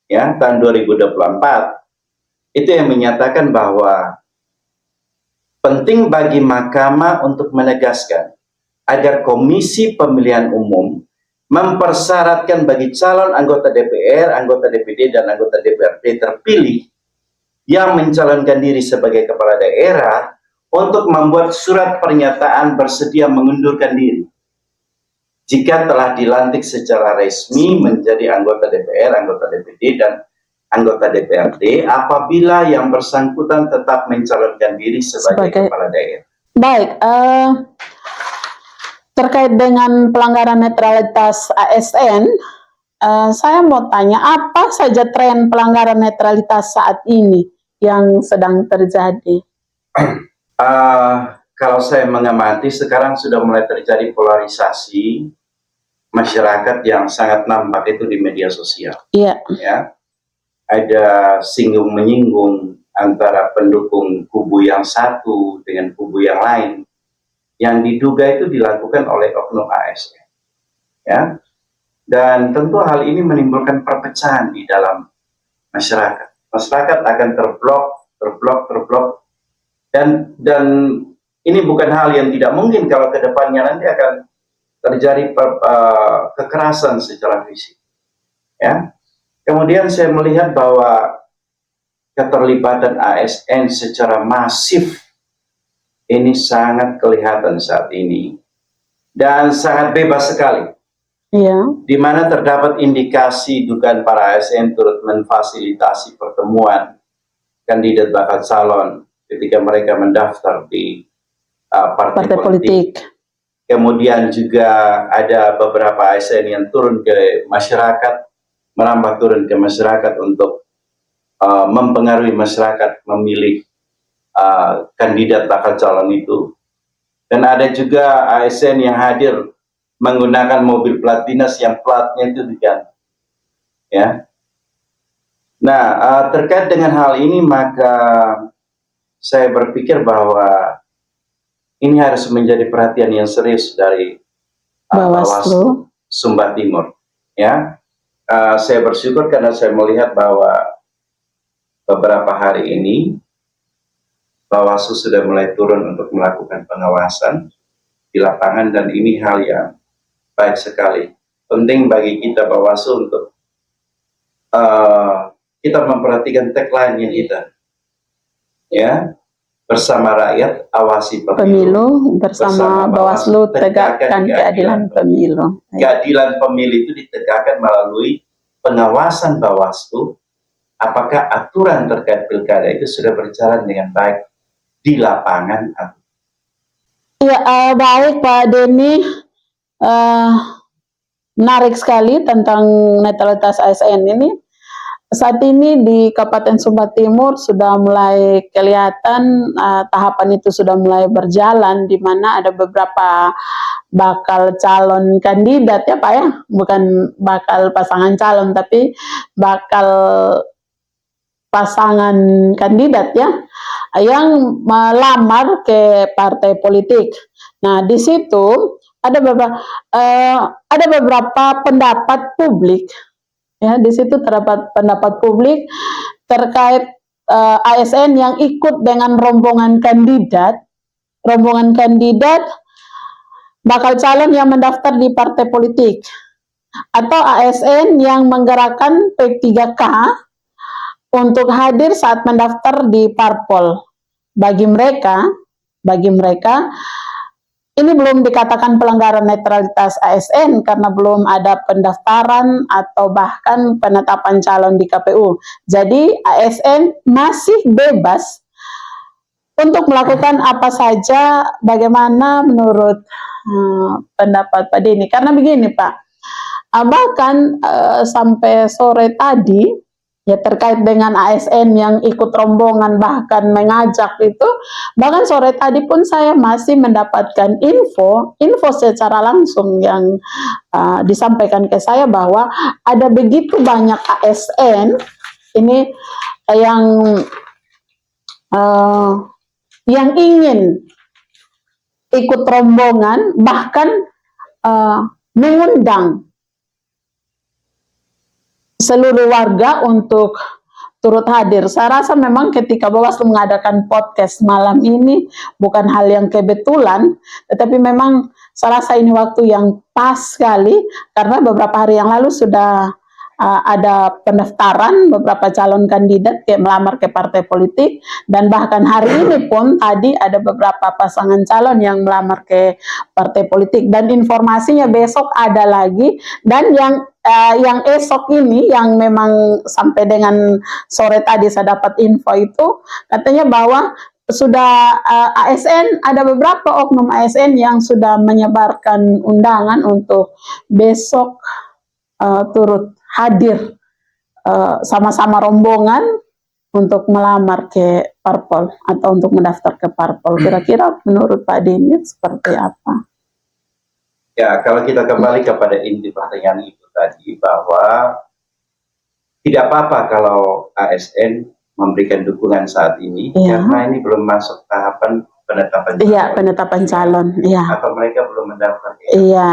Speaker 1: ya tahun 2024, itu yang menyatakan bahwa penting bagi mahkamah untuk menegaskan agar Komisi Pemilihan Umum mempersyaratkan bagi calon anggota DPR, anggota DPD, dan anggota DPRD terpilih yang mencalonkan diri sebagai kepala daerah untuk membuat surat pernyataan bersedia mengundurkan diri jika telah dilantik secara resmi menjadi anggota DPR, anggota DPD, dan anggota DPRD apabila yang bersangkutan tetap mencalonkan diri sebagai kepala daerah.
Speaker 2: Baik, terkait dengan pelanggaran netralitas ASN, saya mau tanya, apa saja tren pelanggaran netralitas saat ini yang sedang terjadi?
Speaker 1: Kalau saya mengamati, sekarang sudah mulai terjadi polarisasi masyarakat yang sangat nampak itu di media sosial. Ya, ada singgung menyinggung antara pendukung kubu yang satu dengan kubu yang lain, yang diduga itu dilakukan oleh oknum ASN. Ya, dan tentu hal ini menimbulkan perpecahan di dalam masyarakat. Masyarakat akan terblok, dan ini bukan hal yang tidak mungkin kalau ke depannya nanti akan terjadi kekerasan secara fisik. Ya, Kemudian saya melihat bahwa keterlibatan ASN secara masif ini sangat kelihatan saat ini dan sangat bebas sekali.
Speaker 2: Iya.
Speaker 1: Di mana terdapat indikasi dugaan para ASN turut memfasilitasi pertemuan kandidat bakal calon ketika mereka mendaftar di partai politik. Kemudian juga ada beberapa ASN yang turun ke masyarakat, merambah turun ke masyarakat untuk mempengaruhi masyarakat memilih kandidat bakal calon itu. Dan ada juga ASN yang hadir menggunakan mobil plat dinas yang platnya itu diganti. Ya. Nah, terkait dengan hal ini maka saya berpikir bahwa ini harus menjadi perhatian yang serius dari Bawaslu Sumba Timur. Ya, saya bersyukur karena saya melihat bahwa beberapa hari ini Bawaslu sudah mulai turun untuk melakukan pengawasan di lapangan dan ini hal yang baik sekali. Penting bagi kita Bawaslu untuk kita memperhatikan tagline-nya kita, ya, bersama rakyat awasi pemilu,
Speaker 2: bersama Bawaslu tegakkan keadilan pemilu.
Speaker 1: Keadilan pemilu itu ditegakkan melalui pengawasan Bawaslu, apakah aturan terkait pilkada itu sudah berjalan dengan baik di lapangan.
Speaker 2: Ya, baik Pak Denny, menarik sekali tentang netralitas ASN ini. Saat ini di Kabupaten Sumba Timur sudah mulai kelihatan tahapan itu sudah mulai berjalan, di mana ada beberapa bakal calon kandidat ya Pak ya, bukan bakal pasangan calon tapi bakal pasangan kandidat ya, yang melamar ke partai politik. Nah di situ ada beberapa pendapat publik. Ya, di situ terdapat pendapat publik terkait ASN yang ikut dengan rombongan kandidat bakal calon yang mendaftar di partai politik, atau ASN yang menggerakkan P3K untuk hadir saat mendaftar di parpol. Bagi mereka ini belum dikatakan pelanggaran netralitas ASN karena belum ada pendaftaran atau bahkan penetapan calon di KPU. Jadi ASN masih bebas untuk melakukan apa saja bagaimana menurut pendapat Pak Denny. Karena begini Pak, bahkan sampai sore tadi ya terkait dengan ASN yang ikut rombongan bahkan mengajak itu, bahkan sore tadi pun saya masih mendapatkan info secara langsung yang disampaikan ke saya bahwa ada begitu banyak ASN ini yang ingin ikut rombongan, bahkan mengundang seluruh warga untuk turut hadir. Saya rasa memang ketika Bawaslu mengadakan podcast malam ini bukan hal yang kebetulan, tetapi memang saya rasa ini waktu yang pas sekali karena beberapa hari yang lalu sudah ada pendaftaran beberapa calon kandidat melamar ke partai politik, dan bahkan hari ini pun tadi ada beberapa pasangan calon yang melamar ke partai politik, dan informasinya besok ada lagi, dan yang esok ini yang memang sampai dengan sore tadi saya dapat info itu katanya bahwa sudah ASN, ada beberapa oknum ASN yang sudah menyebarkan undangan untuk besok turut hadir sama-sama rombongan untuk melamar ke parpol atau untuk mendaftar ke parpol. Kira-kira menurut Pak Denny seperti apa?
Speaker 1: Ya, kalau kita kembali kepada inti pertanyaan itu tadi, bahwa tidak apa-apa kalau ASN memberikan dukungan saat ini, karena ini belum masuk tahapan penetapan calon.
Speaker 2: Iya, penetapan calon. Iya.
Speaker 1: Atau mereka belum mendaftar.
Speaker 2: Iya.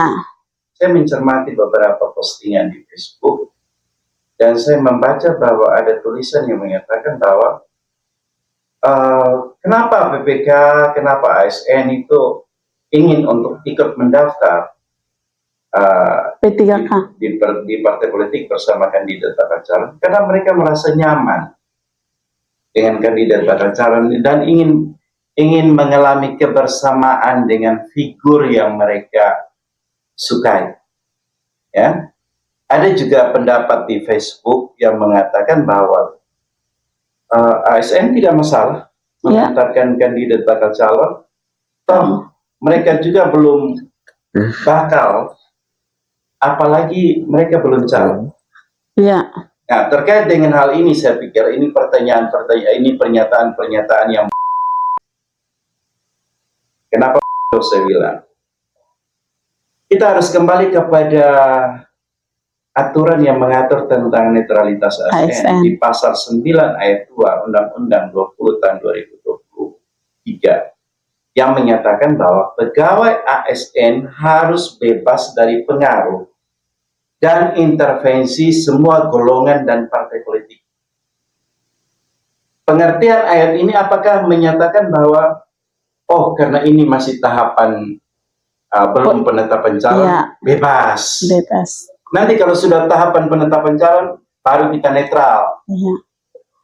Speaker 1: Saya mencermati beberapa postingan di Facebook, dan saya membaca bahwa ada tulisan yang mengatakan bahwa kenapa PPK, kenapa ASN itu ingin untuk ikut mendaftar,
Speaker 2: P3K.
Speaker 1: di partai politik bersama kandidat bakal calon karena mereka merasa nyaman dengan kandidat bakal calon dan ingin mengalami kebersamaan dengan figur yang mereka sukai. Ya, ada juga pendapat di Facebook yang mengatakan bahwa ASN tidak masalah mengantarkan kandidat bakal calon, toh mereka juga belum bakal, apalagi mereka belum calon.
Speaker 2: Ya.
Speaker 1: Nah, terkait dengan hal ini saya pikir ini pernyataan-pernyataan yang kenapa saya bilang kita harus kembali kepada aturan yang mengatur tentang netralitas ASN di pasal 9 ayat 2 Undang-Undang 20 tahun 2023 yang menyatakan bahwa pegawai ASN harus bebas dari pengaruh dan intervensi semua golongan dan partai politik. Pengertian ayat ini apakah menyatakan bahwa karena ini masih tahapan belum penetapan calon, bebas. Nanti kalau sudah tahapan penetapan calon, baru kita netral.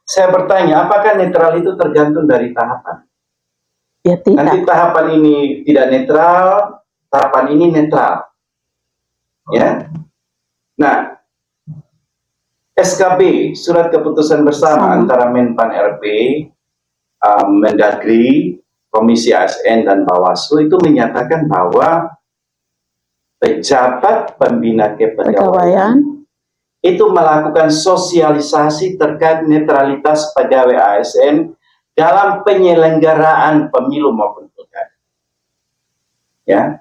Speaker 1: Saya bertanya, apakah netral itu tergantung dari tahapan?
Speaker 2: Ya, tidak.
Speaker 1: Nanti tahapan ini tidak netral, tahapan ini netral. Ya. Nah, SKB, Surat Keputusan Bersama antara Menpan RB, Mendagri, Komisi ASN dan Bawaslu itu menyatakan bahwa pejabat pembina kepegawaian itu melakukan sosialisasi terkait netralitas pegawai ASN dalam penyelenggaraan pemilu maupun pilkada. Ya,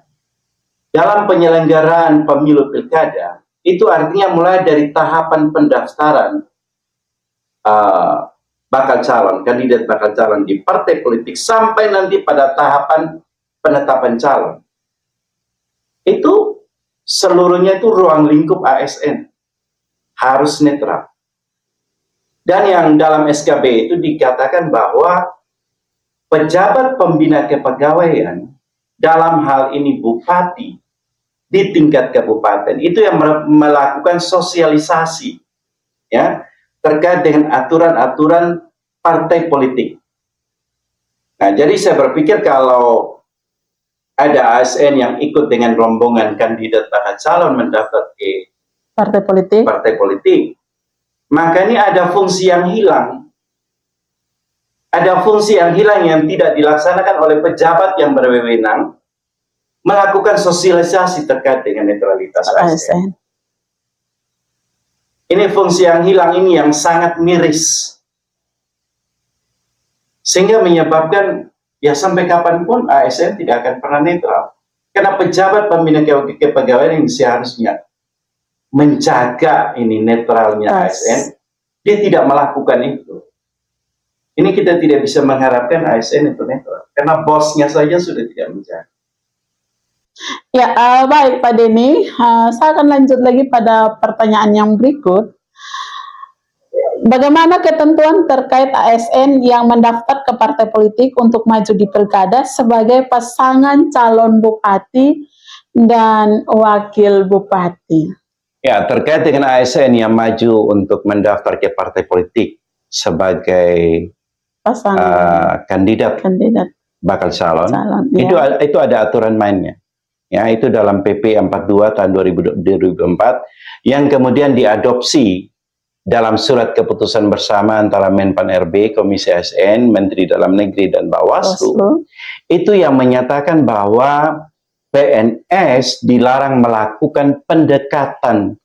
Speaker 1: dalam penyelenggaraan pemilu pilkada itu artinya mulai dari tahapan pendaftaran bakal calon, kandidat bakal calon di partai politik sampai nanti pada tahapan penetapan calon. Itu seluruhnya itu ruang lingkup ASN harus netral. Dan yang dalam SKB itu dikatakan bahwa pejabat pembina kepegawaian dalam hal ini bupati di tingkat kabupaten itu yang melakukan sosialisasi ya terkait dengan aturan-aturan partai politik. Nah, jadi saya berpikir kalau ada ASN yang ikut dengan rombongan kandidat bakal calon mendaftar ke partai politik, maka ini ada fungsi yang hilang. Ada fungsi yang hilang yang tidak dilaksanakan oleh pejabat yang berwenang melakukan sosialisasi terkait dengan netralitas ASN. Ini fungsi yang hilang ini yang sangat miris. Sehingga menyebabkan ya sampai kapanpun ASN tidak akan pernah netral. Karena pejabat pembina kepegawaian ini seharusnya menjaga ini netralnya ASN, dia tidak melakukan itu. Ini kita tidak bisa mengharapkan ASN itu netral. Karena bosnya saja sudah tidak menjaga.
Speaker 2: Ya, baik Pak Denny, saya akan lanjut lagi pada pertanyaan yang berikut. Bagaimana ketentuan terkait ASN yang mendaftar ke partai politik untuk maju di pilkada sebagai pasangan calon bupati dan wakil bupati?
Speaker 1: Ya, terkait dengan ASN yang maju untuk mendaftar ke partai politik sebagai pasangan kandidat bakal calon ya. Itu ada aturan mainnya. Ya, itu dalam PP 42 tahun 2004 yang kemudian diadopsi dalam Surat Keputusan Bersama antara Menpan RB, Komisi ASN, Menteri Dalam Negeri dan Bawaslu. Itu yang menyatakan bahwa PNS dilarang melakukan pendekatan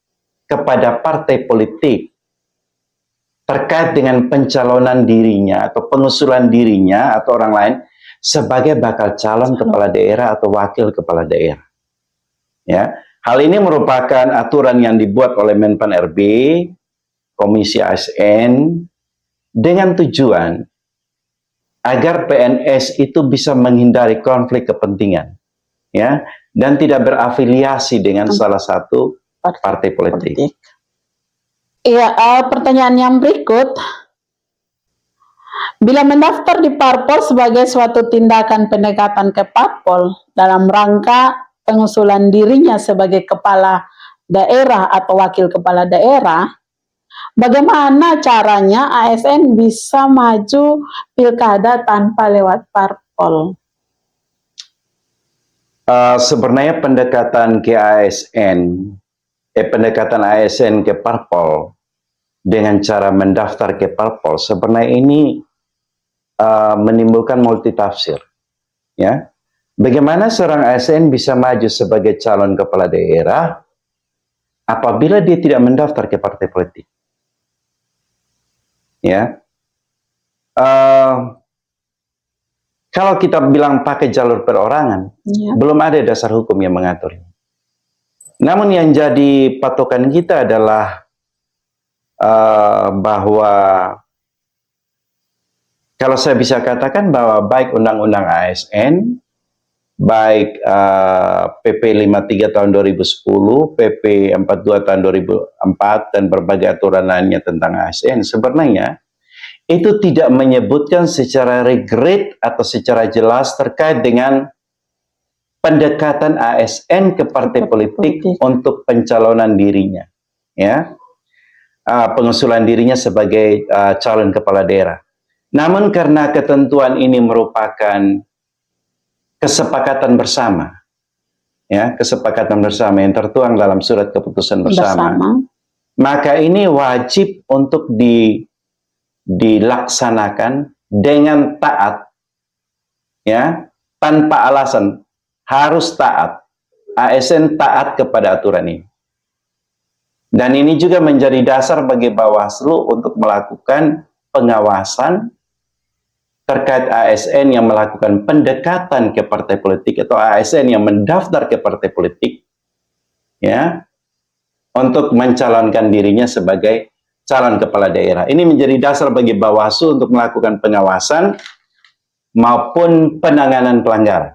Speaker 1: kepada partai politik terkait dengan pencalonan dirinya atau pengusulan dirinya atau orang lain sebagai bakal calon kepala daerah atau wakil kepala daerah. Ya, hal ini merupakan aturan yang dibuat oleh Menpan RB, Komisi ASN dengan tujuan agar PNS itu bisa menghindari konflik kepentingan, ya, dan tidak berafiliasi dengan salah satu partai politik.
Speaker 2: Iya, pertanyaan yang berikut. Bila mendaftar di parpol sebagai suatu tindakan pendekatan ke parpol dalam rangka pengusulan dirinya sebagai kepala daerah atau wakil kepala daerah, bagaimana caranya ASN bisa maju pilkada tanpa lewat parpol?
Speaker 1: Sebenarnya pendekatan ASN ke parpol dengan cara mendaftar ke parpol sebenarnya ini menimbulkan multitafsir. Ya, bagaimana seorang ASN bisa maju sebagai calon kepala daerah apabila dia tidak mendaftar ke partai politik? Ya, kalau kita bilang pakai jalur perorangan, belum ada dasar hukum yang mengatur. Namun yang jadi patokan kita adalah bahwa kalau saya bisa katakan bahwa baik Undang-Undang ASN, baik PP 53 tahun 2010, PP 42 tahun 2004, dan berbagai aturan lainnya tentang ASN, sebenarnya itu tidak menyebutkan secara regret atau secara jelas terkait dengan pendekatan ASN ke partai politik untuk pencalonan dirinya, ya, pengusulan dirinya sebagai calon kepala daerah. Namun karena ketentuan ini merupakan kesepakatan bersama, ya, kesepakatan bersama yang tertuang dalam surat keputusan bersama. Maka ini wajib untuk dilaksanakan dengan taat, ya, tanpa alasan, harus taat. ASN taat kepada aturan ini. Dan ini juga menjadi dasar bagi Bawaslu untuk melakukan pengawasan terkait ASN yang melakukan pendekatan ke partai politik atau ASN yang mendaftar ke partai politik, ya, untuk mencalonkan dirinya sebagai calon kepala daerah. Ini menjadi dasar bagi Bawaslu untuk melakukan pengawasan maupun penanganan pelanggaran.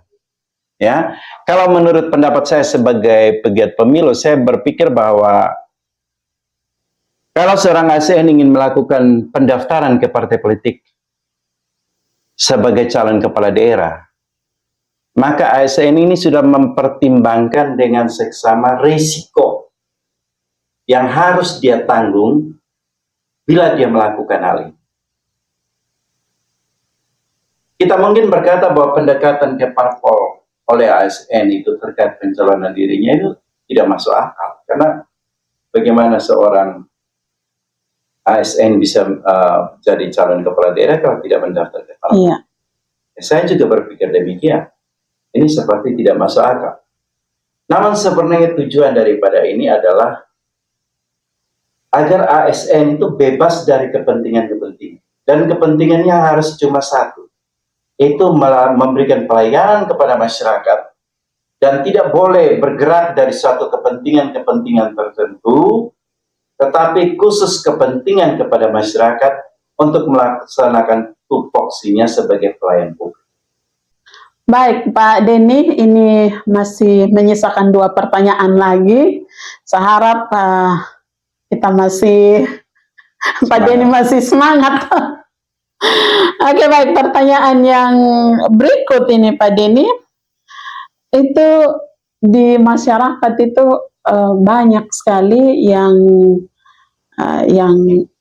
Speaker 1: Ya, kalau menurut pendapat saya sebagai pegiat pemilu, saya berpikir bahwa kalau seorang ASN ingin melakukan pendaftaran ke partai politik sebagai calon kepala daerah, maka ASN ini sudah mempertimbangkan dengan seksama risiko yang harus dia tanggung bila dia melakukan hal ini. Kita mungkin berkata bahwa pendekatan ke parpol oleh ASN itu terkait pencalonan dirinya itu tidak masuk akal. Karena bagaimana seorang ASN bisa jadi calon kepala daerah kalau tidak mendaftar ke parpol? Iya. Saya juga berpikir demikian. Ini seperti tidak masuk akal. Namun sebenarnya tujuan daripada ini adalah agar ASN itu bebas dari kepentingan-kepentingan. Dan kepentingannya harus cuma satu. Itu memberikan pelayanan kepada masyarakat. Dan tidak boleh bergerak dari suatu kepentingan-kepentingan tertentu, tetapi khusus kepentingan kepada masyarakat untuk melaksanakan tupoksinya sebagai pelayan publik.
Speaker 2: Baik, Pak Denny, ini masih menyisakan 2 pertanyaan lagi. Saya harap kita masih, Pak Denny masih semangat. Oke, baik, pertanyaan yang berikut ini, Pak Denny, itu di masyarakat itu banyak sekali yang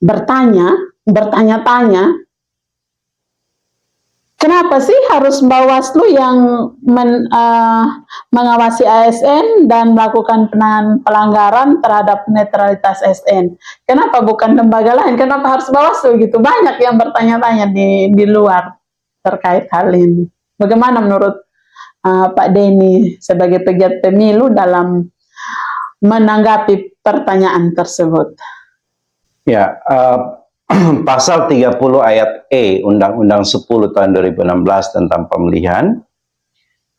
Speaker 2: bertanya-tanya, kenapa sih harus Bawaslu yang mengawasi ASN dan melakukan penanganan pelanggaran terhadap netralitas ASN? Kenapa bukan lembaga lain? Kenapa harus Bawaslu gitu? Banyak yang bertanya-tanya di luar terkait hal ini. Bagaimana menurut Pak Denny sebagai pegiat pemilu dalam menanggapi pertanyaan tersebut?
Speaker 1: Ya, pasal 30 ayat E Undang-Undang 10 tahun 2016 tentang pemilihan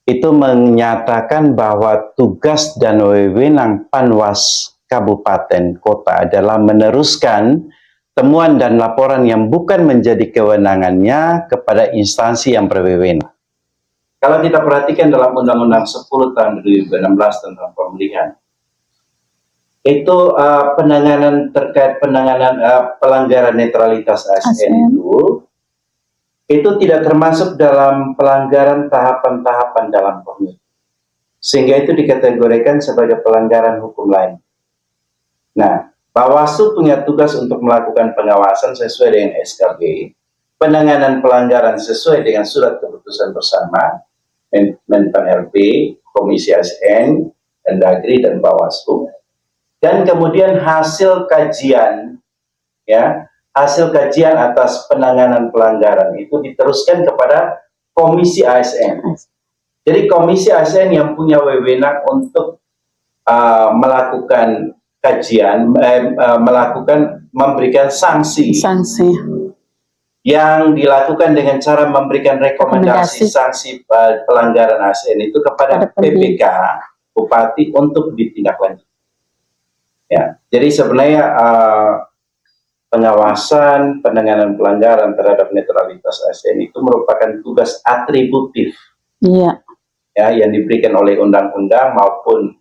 Speaker 1: itu menyatakan bahwa tugas dan wewenang Panwas Kabupaten Kota adalah meneruskan temuan dan laporan yang bukan menjadi kewenangannya kepada instansi yang berwenang. Kalau kita perhatikan dalam Undang-Undang 10 tahun 2016 tentang pemilihan, itu penanganan terkait penanganan pelanggaran netralitas ASN itu tidak termasuk dalam pelanggaran tahapan-tahapan dalam pemilu. sehingga itu dikategorikan sebagai pelanggaran hukum lain. Nah, Bawaslu punya tugas untuk melakukan pengawasan sesuai dengan SKB, penanganan pelanggaran sesuai dengan surat keputusan bersama Menpan RB, Komisi ASN, Mendagri dan Bawaslu, dan kemudian hasil kajian, ya, hasil kajian atas penanganan pelanggaran itu diteruskan kepada Komisi ASN. Jadi Komisi ASN yang punya wewenang untuk melakukan kajian, memberikan sanksi yang dilakukan dengan cara memberikan rekomendasi sanksi pelanggaran ASN itu kepada PPK Bupati untuk ditindaklanjuti. Ya, jadi sebenarnya pengawasan penanganan pelanggaran terhadap netralitas ASN itu merupakan tugas atributif, ya, yang diberikan oleh undang-undang maupun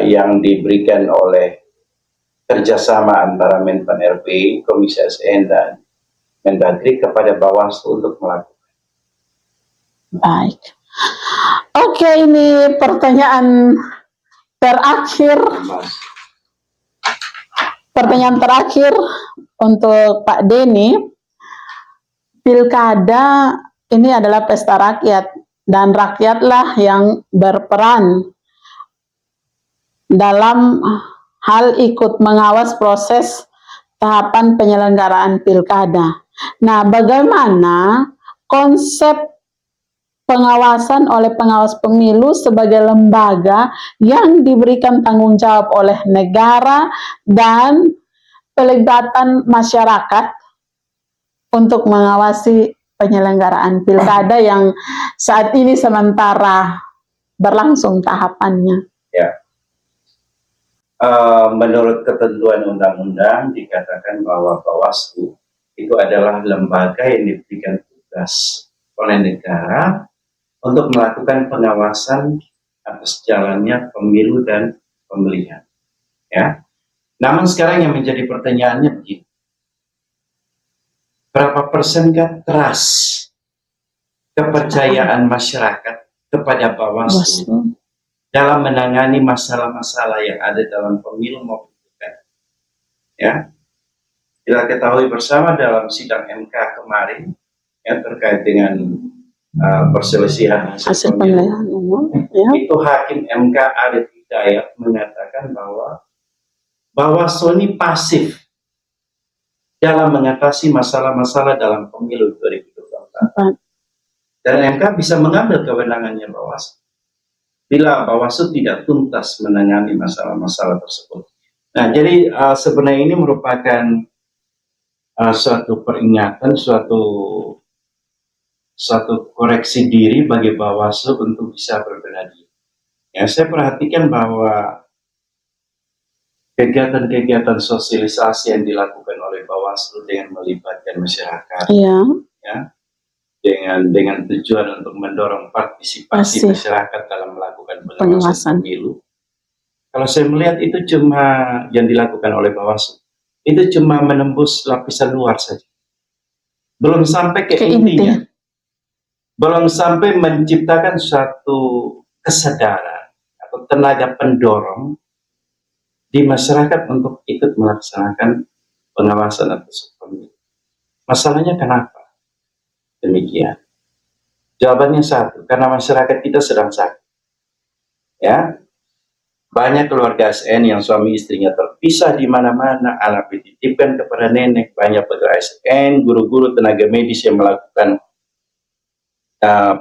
Speaker 1: yang diberikan oleh kerjasama antara Menpan RB, Komisi ASN dan Mendagri kepada Bawaslu untuk melakukan.
Speaker 2: Baik. Oke, ini pertanyaan terakhir. Pertanyaan terakhir untuk Pak Denny. Pilkada ini adalah pesta rakyat dan rakyatlah yang berperan dalam hal ikut mengawas proses tahapan penyelenggaraan pilkada. Nah, bagaimana konsep pengawasan oleh pengawas pemilu sebagai lembaga yang diberikan tanggung jawab oleh negara dan pelibatan masyarakat untuk mengawasi penyelenggaraan pilkada yang saat ini sementara berlangsung tahapannya?
Speaker 1: Ya. Menurut ketentuan undang-undang dikatakan bahwa Bawaslu itu adalah lembaga yang diberikan tugas oleh negara untuk melakukan pengawasan atas jalannya pemilu dan pemilihan. Ya. Namun sekarang yang menjadi pertanyaannya begini, berapa persenkah trust kepercayaan masyarakat kepada Bawaslu dalam menangani masalah-masalah yang ada dalam pemilu maupun pilkada? Ya, kita ketahui bersama dalam sidang MK kemarin yang terkait dengan perselisihan hasil pemilihan umum, ya, itu Hakim MK Arif Hidayat mengatakan bahwa Bawaslu ini pasif dalam mengatasi masalah-masalah dalam pemilu 2024. Dan MK bisa mengambil kewenangannya Bawaslu bila Bawaslu tidak tuntas menangani masalah-masalah tersebut. Nah, jadi sebenarnya ini merupakan suatu peringatan, suatu koreksi diri bagi Bawaslu untuk bisa berbenah diri. Ya, saya perhatikan bahwa kegiatan-kegiatan sosialisasi yang dilakukan oleh Bawaslu dengan melibatkan masyarakat, ya, dengan tujuan untuk mendorong partisipasi masyarakat dalam melakukan pengawasan pemilu. Kalau saya melihat itu cuma yang dilakukan oleh Bawaslu, itu cuma menembus lapisan luar saja. Belum sampai ke intinya. Belum sampai menciptakan suatu kesadaran atau tenaga pendorong di masyarakat untuk ikut melaksanakan pengawasan atas pemilu. Masalahnya kenapa demikian? Jawabannya satu, karena masyarakat kita sedang sakit. Ya, banyak keluarga ASN yang suami istrinya terpisah di mana-mana, anak dititipkan kepada nenek, banyak pegawai ASN, guru-guru, tenaga medis yang melakukan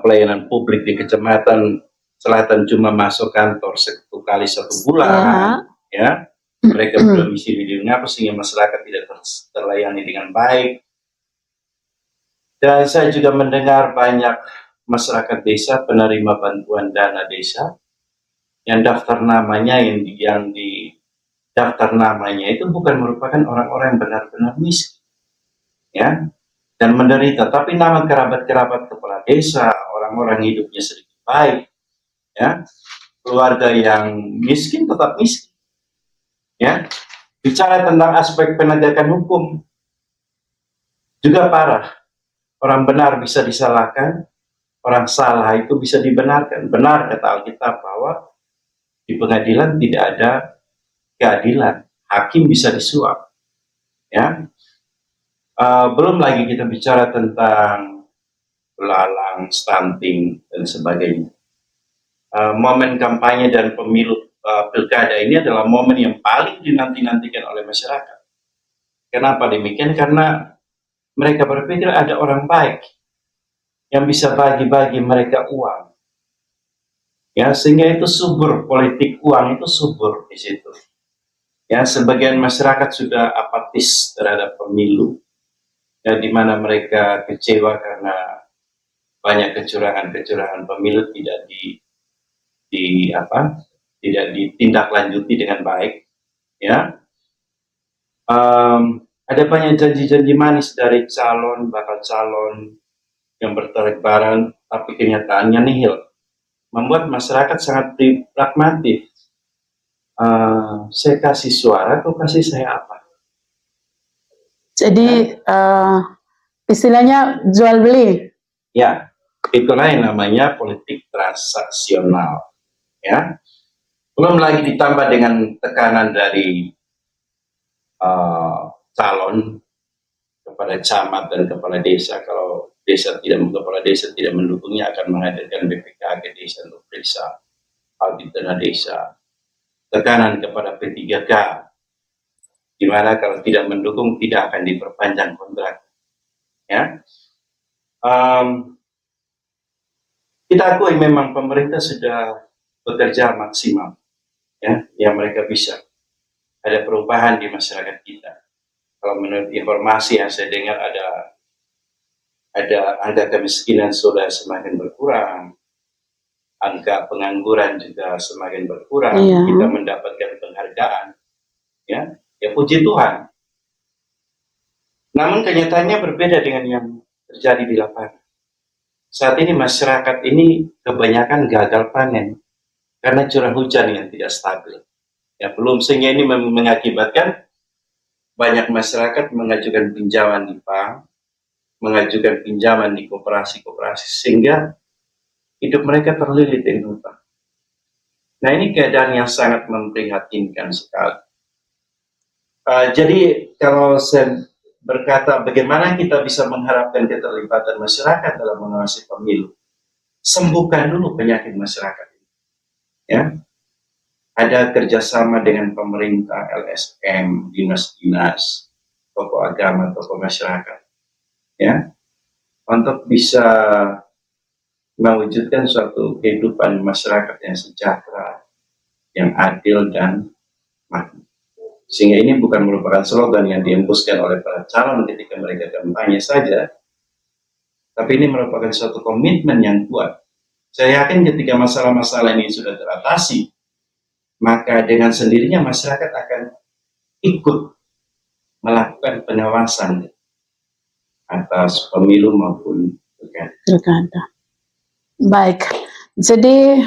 Speaker 1: pelayanan publik di Kecamatan Selatan cuma masuk kantor satu kali 1 bulan, ya. Mereka berdomisili di Ngapa sehingga masyarakat tidak terlayani dengan baik. Dan saya juga mendengar banyak masyarakat desa penerima bantuan dana desa yang daftar namanya yang di daftar namanya itu bukan merupakan orang-orang yang benar-benar miskin, ya, dan menderita, tapi nama kerabat-kerabat kepala desa, orang-orang hidupnya sedikit baik, ya, keluarga yang miskin tetap miskin, ya. Bicara tentang aspek penegakan hukum juga parah. Orang benar bisa disalahkan, orang salah itu bisa dibenarkan. Benar kata Alkitab bahwa di pengadilan tidak ada keadilan, hakim bisa disuap, ya. Belum lagi kita bicara tentang belalang, stunting dan sebagainya. Momen kampanye dan pemilu pilkada ini adalah momen yang paling dinanti-nantikan oleh masyarakat. Kenapa demikian? Karena mereka berpikir ada orang baik yang bisa bagi-bagi mereka uang, ya, sehingga itu subur, politik uang itu subur di situ. Ya, sebagian masyarakat sudah apatis terhadap pemilu, ya, di mana mereka kecewa karena banyak kecurangan-kecurangan pemilu tidak tidak ditindaklanjuti dengan baik, ya. Ada banyak janji-janji manis dari bakal calon yang bertebaran, tapi kenyataannya nihil, membuat masyarakat sangat pragmatis. Saya kasih suara, kok kasih saya apa?
Speaker 2: Jadi istilahnya jual beli.
Speaker 1: Ya, itulah yang namanya politik transaksional. Ya, belum lagi ditambah dengan tekanan dari calon kepada camat dan kepala desa. Kalau kepala desa tidak mendukungnya, akan menghadirkan BPKG desa untuk periksa audit dana desa. Tekanan kepada P3K, di mana kalau tidak mendukung tidak akan diperpanjang kontrak. Ya, kita akui memang pemerintah sudah bekerja maksimal, ya, yang mereka bisa. Ada perubahan di masyarakat kita. Kalau menurut informasi yang saya dengar, ada angka kemiskinan sudah semakin berkurang, angka pengangguran juga semakin berkurang.
Speaker 2: Iya.
Speaker 1: Kita mendapatkan penghargaan, ya puji Tuhan. Namun kenyataannya berbeda dengan yang terjadi di lapangan. Saat ini masyarakat ini kebanyakan gagal panen karena curah hujan yang tidak stabil. Ya, belum, sehingga ini mengakibatkan banyak masyarakat mengajukan pinjaman di bank, mengajukan pinjaman di koperasi-koperasi, sehingga hidup mereka terlilit dengan hutang. Nah, ini keadaan yang sangat memprihatinkan sekali. Jadi kalau saya berkata bagaimana kita bisa mengharapkan keterlibatan masyarakat dalam mengawasi pemilu, sembuhkan dulu penyakit masyarakat ini. Ya, ada kerjasama dengan pemerintah, LSM, dinas-dinas, tokoh agama, tokoh masyarakat, ya, untuk bisa mewujudkan suatu kehidupan masyarakat yang sejahtera, yang adil dan makmur. Sehingga ini bukan merupakan slogan yang dihembuskan oleh para calon ketika mereka kampanye saja, tapi ini merupakan suatu komitmen yang kuat. Saya yakin ketika masalah-masalah ini sudah teratasi, maka dengan sendirinya masyarakat akan ikut melakukan pengawasan atas pemilu maupun
Speaker 2: pilkada. Baik, jadi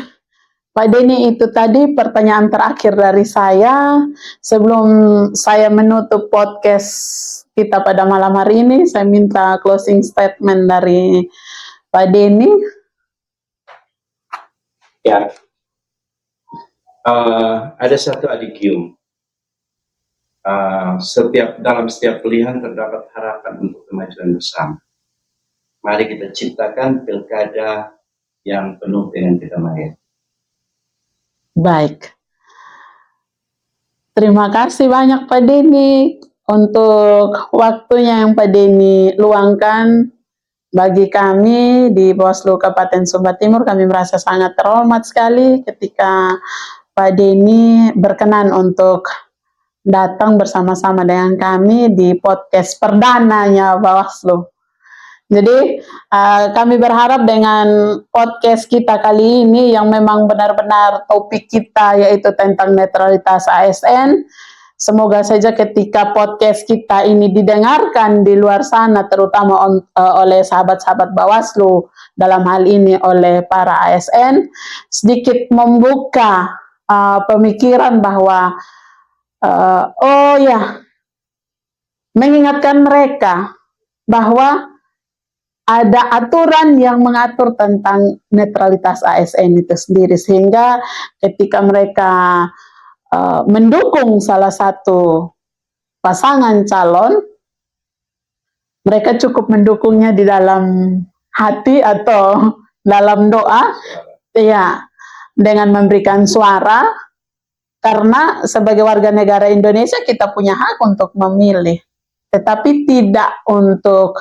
Speaker 2: Pak Denny, itu tadi pertanyaan terakhir dari saya. Sebelum saya menutup podcast kita pada malam hari ini, saya minta closing statement dari Pak Denny.
Speaker 1: Ya, ada satu adigium. Dalam setiap pilihan terdapat harapan untuk kemajuan bersama. Mari kita ciptakan pilkada yang penuh dengan kedamaian.
Speaker 2: Baik. Terima kasih banyak Pak Denny untuk waktunya yang Pak Denny luangkan bagi kami di Bawaslu Kabupaten Sumba Timur. Kami merasa sangat terhormat sekali ketika Pak Denny berkenan untuk datang bersama-sama dengan kami di podcast perdananya Bawaslu. Jadi kami berharap dengan podcast kita kali ini yang memang benar-benar topik kita yaitu tentang netralitas ASN, semoga saja ketika podcast kita ini didengarkan di luar sana, terutama oleh sahabat-sahabat Bawaslu, dalam hal ini oleh para ASN, sedikit membuka pemikiran bahwa mengingatkan mereka bahwa ada aturan yang mengatur tentang netralitas ASN itu sendiri, sehingga ketika mereka mendukung salah satu pasangan calon, mereka cukup mendukungnya di dalam hati atau dalam doa, ya, dengan memberikan suara, karena sebagai warga negara Indonesia kita punya hak untuk memilih, tetapi tidak untuk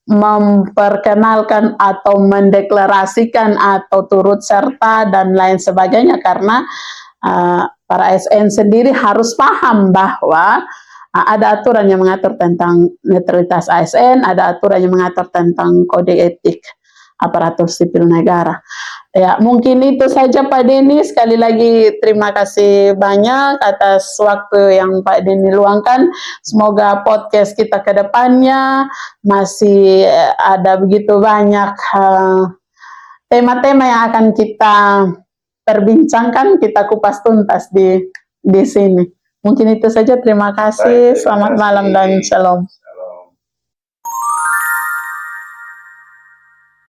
Speaker 2: memperkenalkan atau mendeklarasikan atau turut serta dan lain sebagainya, karena para ASN sendiri harus paham bahwa ada aturan yang mengatur tentang netralitas ASN, ada aturan yang mengatur tentang kode etik aparatur sipil negara. Ya, mungkin itu saja Pak Denny. Sekali lagi terima kasih banyak atas waktu yang Pak Denny luangkan. Semoga podcast kita ke depannya masih ada begitu banyak tema-tema yang akan kita perbincangkan, kita kupas tuntas di sini. Mungkin itu saja. Terima kasih. Selamat malam dan shalom.